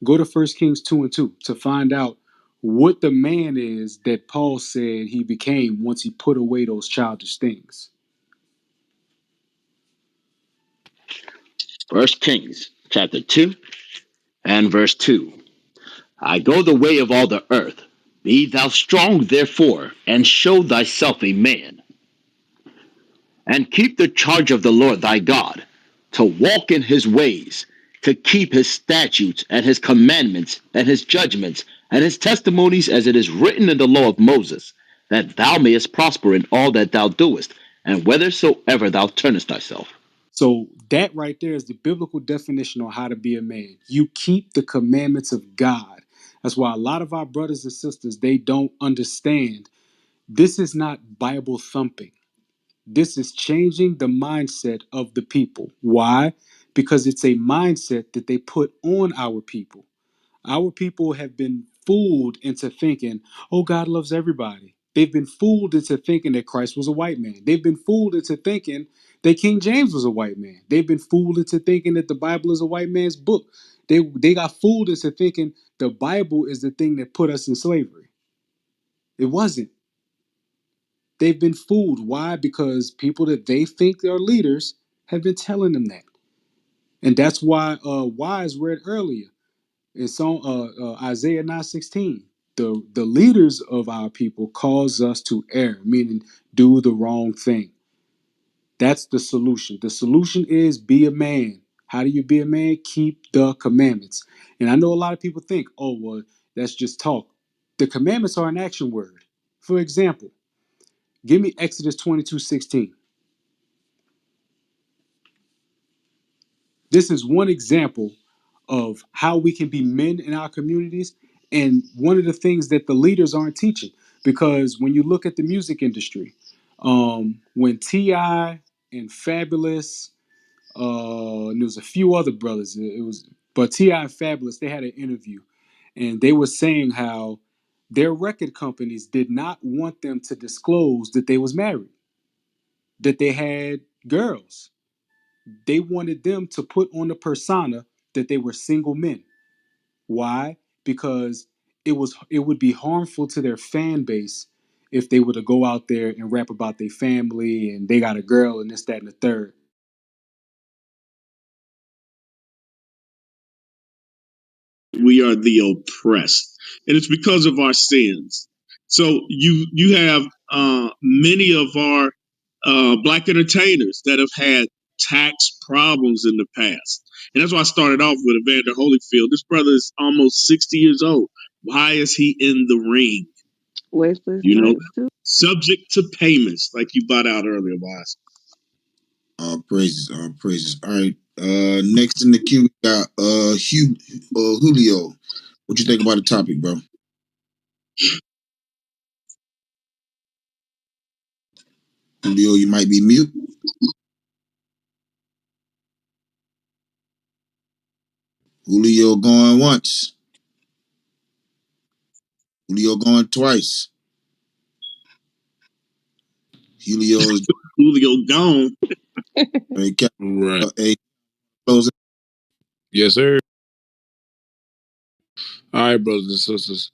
Go to 1 Kings 2:2 to find out what the man is that Paul said he became once he put away those childish things. 1 Kings chapter 2 and verse 2. I go the way of all the earth. Be thou strong, therefore, and show thyself a man, and keep the charge of the Lord thy God, to walk in his ways, to keep his statutes and his commandments and his judgments and his testimonies as it is written in the law of Moses, that thou mayest prosper in all that thou doest, and whithersoever thou turnest thyself. So that right there is the biblical definition on how to be a man. You keep the commandments of God. That's why a lot of our brothers and sisters, they don't understand. This is not Bible thumping. This is changing the mindset of the people. Why? Because it's a mindset that they put on our people. Our people have been fooled into thinking, oh, God loves everybody. They've been fooled into thinking that Christ was a white man. They've been fooled into thinking that King James was a white man. They've been fooled into thinking that the Bible is a white man's book. They got fooled into thinking the Bible is the thing that put us in slavery. It wasn't. They've been fooled. Why? Because people that they think are leaders have been telling them that. And that's why Wise read earlier. It's on Isaiah 9:16. The leaders of our people cause us to err, meaning do the wrong thing. That's the solution. The solution is be a man. How do you be a man? Keep the commandments. And I know a lot of people think, oh, well, that's just talk. The commandments are an action word. For example, give me Exodus 22:16. This is one example of how we can be men in our communities, and one of the things that the leaders aren't teaching. Because when you look at the music industry, when Ti and Fabulous, and there was a few other brothers, but Ti and Fabulous, they had an interview, and they were saying how their record companies did not want them to disclose that they was married, that they had girls. They wanted them to put on the persona that they were single men. Why? Because it would be harmful to their fan base if they were to go out there and rap about their family and they got a girl and this, that, and the third. we are the oppressed, and it's because of our sins. So you have many of our black entertainers that have had tax problems in the past, and that's why I started off with Evander Holyfield. This brother is almost 60 years old. Why is he in the ring? Wasteless You know, tax too. subject to payments, like you bought out earlier, Wise. All praises, all praises. All right. Next in the queue, we got Julio. What you think about the topic, bro? Julio, you might be mute. Julio going once. Julio going twice. Julio's Julio gone. Right. a closing. Yes, sir. All right, brothers and sisters.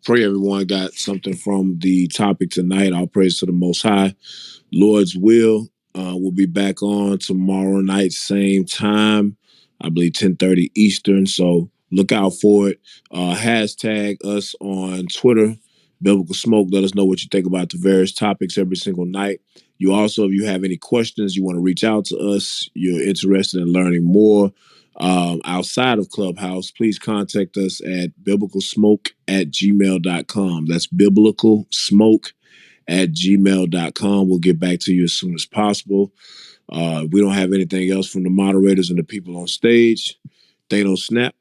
Pray everyone got something from the topic tonight. All praise to the Most High. Lord's will. We'll be back on tomorrow night, same time. I believe 10:30 Eastern. So look out for it. Hashtag us on Twitter, Biblical Smoke. Let us know what you think about the various topics every single night. You also, if you have any questions, you want to reach out to us, you're interested in learning more outside of Clubhouse, please contact us at biblicalsmoke@gmail.com. That's biblicalsmoke@gmail.com. We'll get back to you as soon as possible. We don't have anything else from the moderators and the people on stage. Thanos Snap.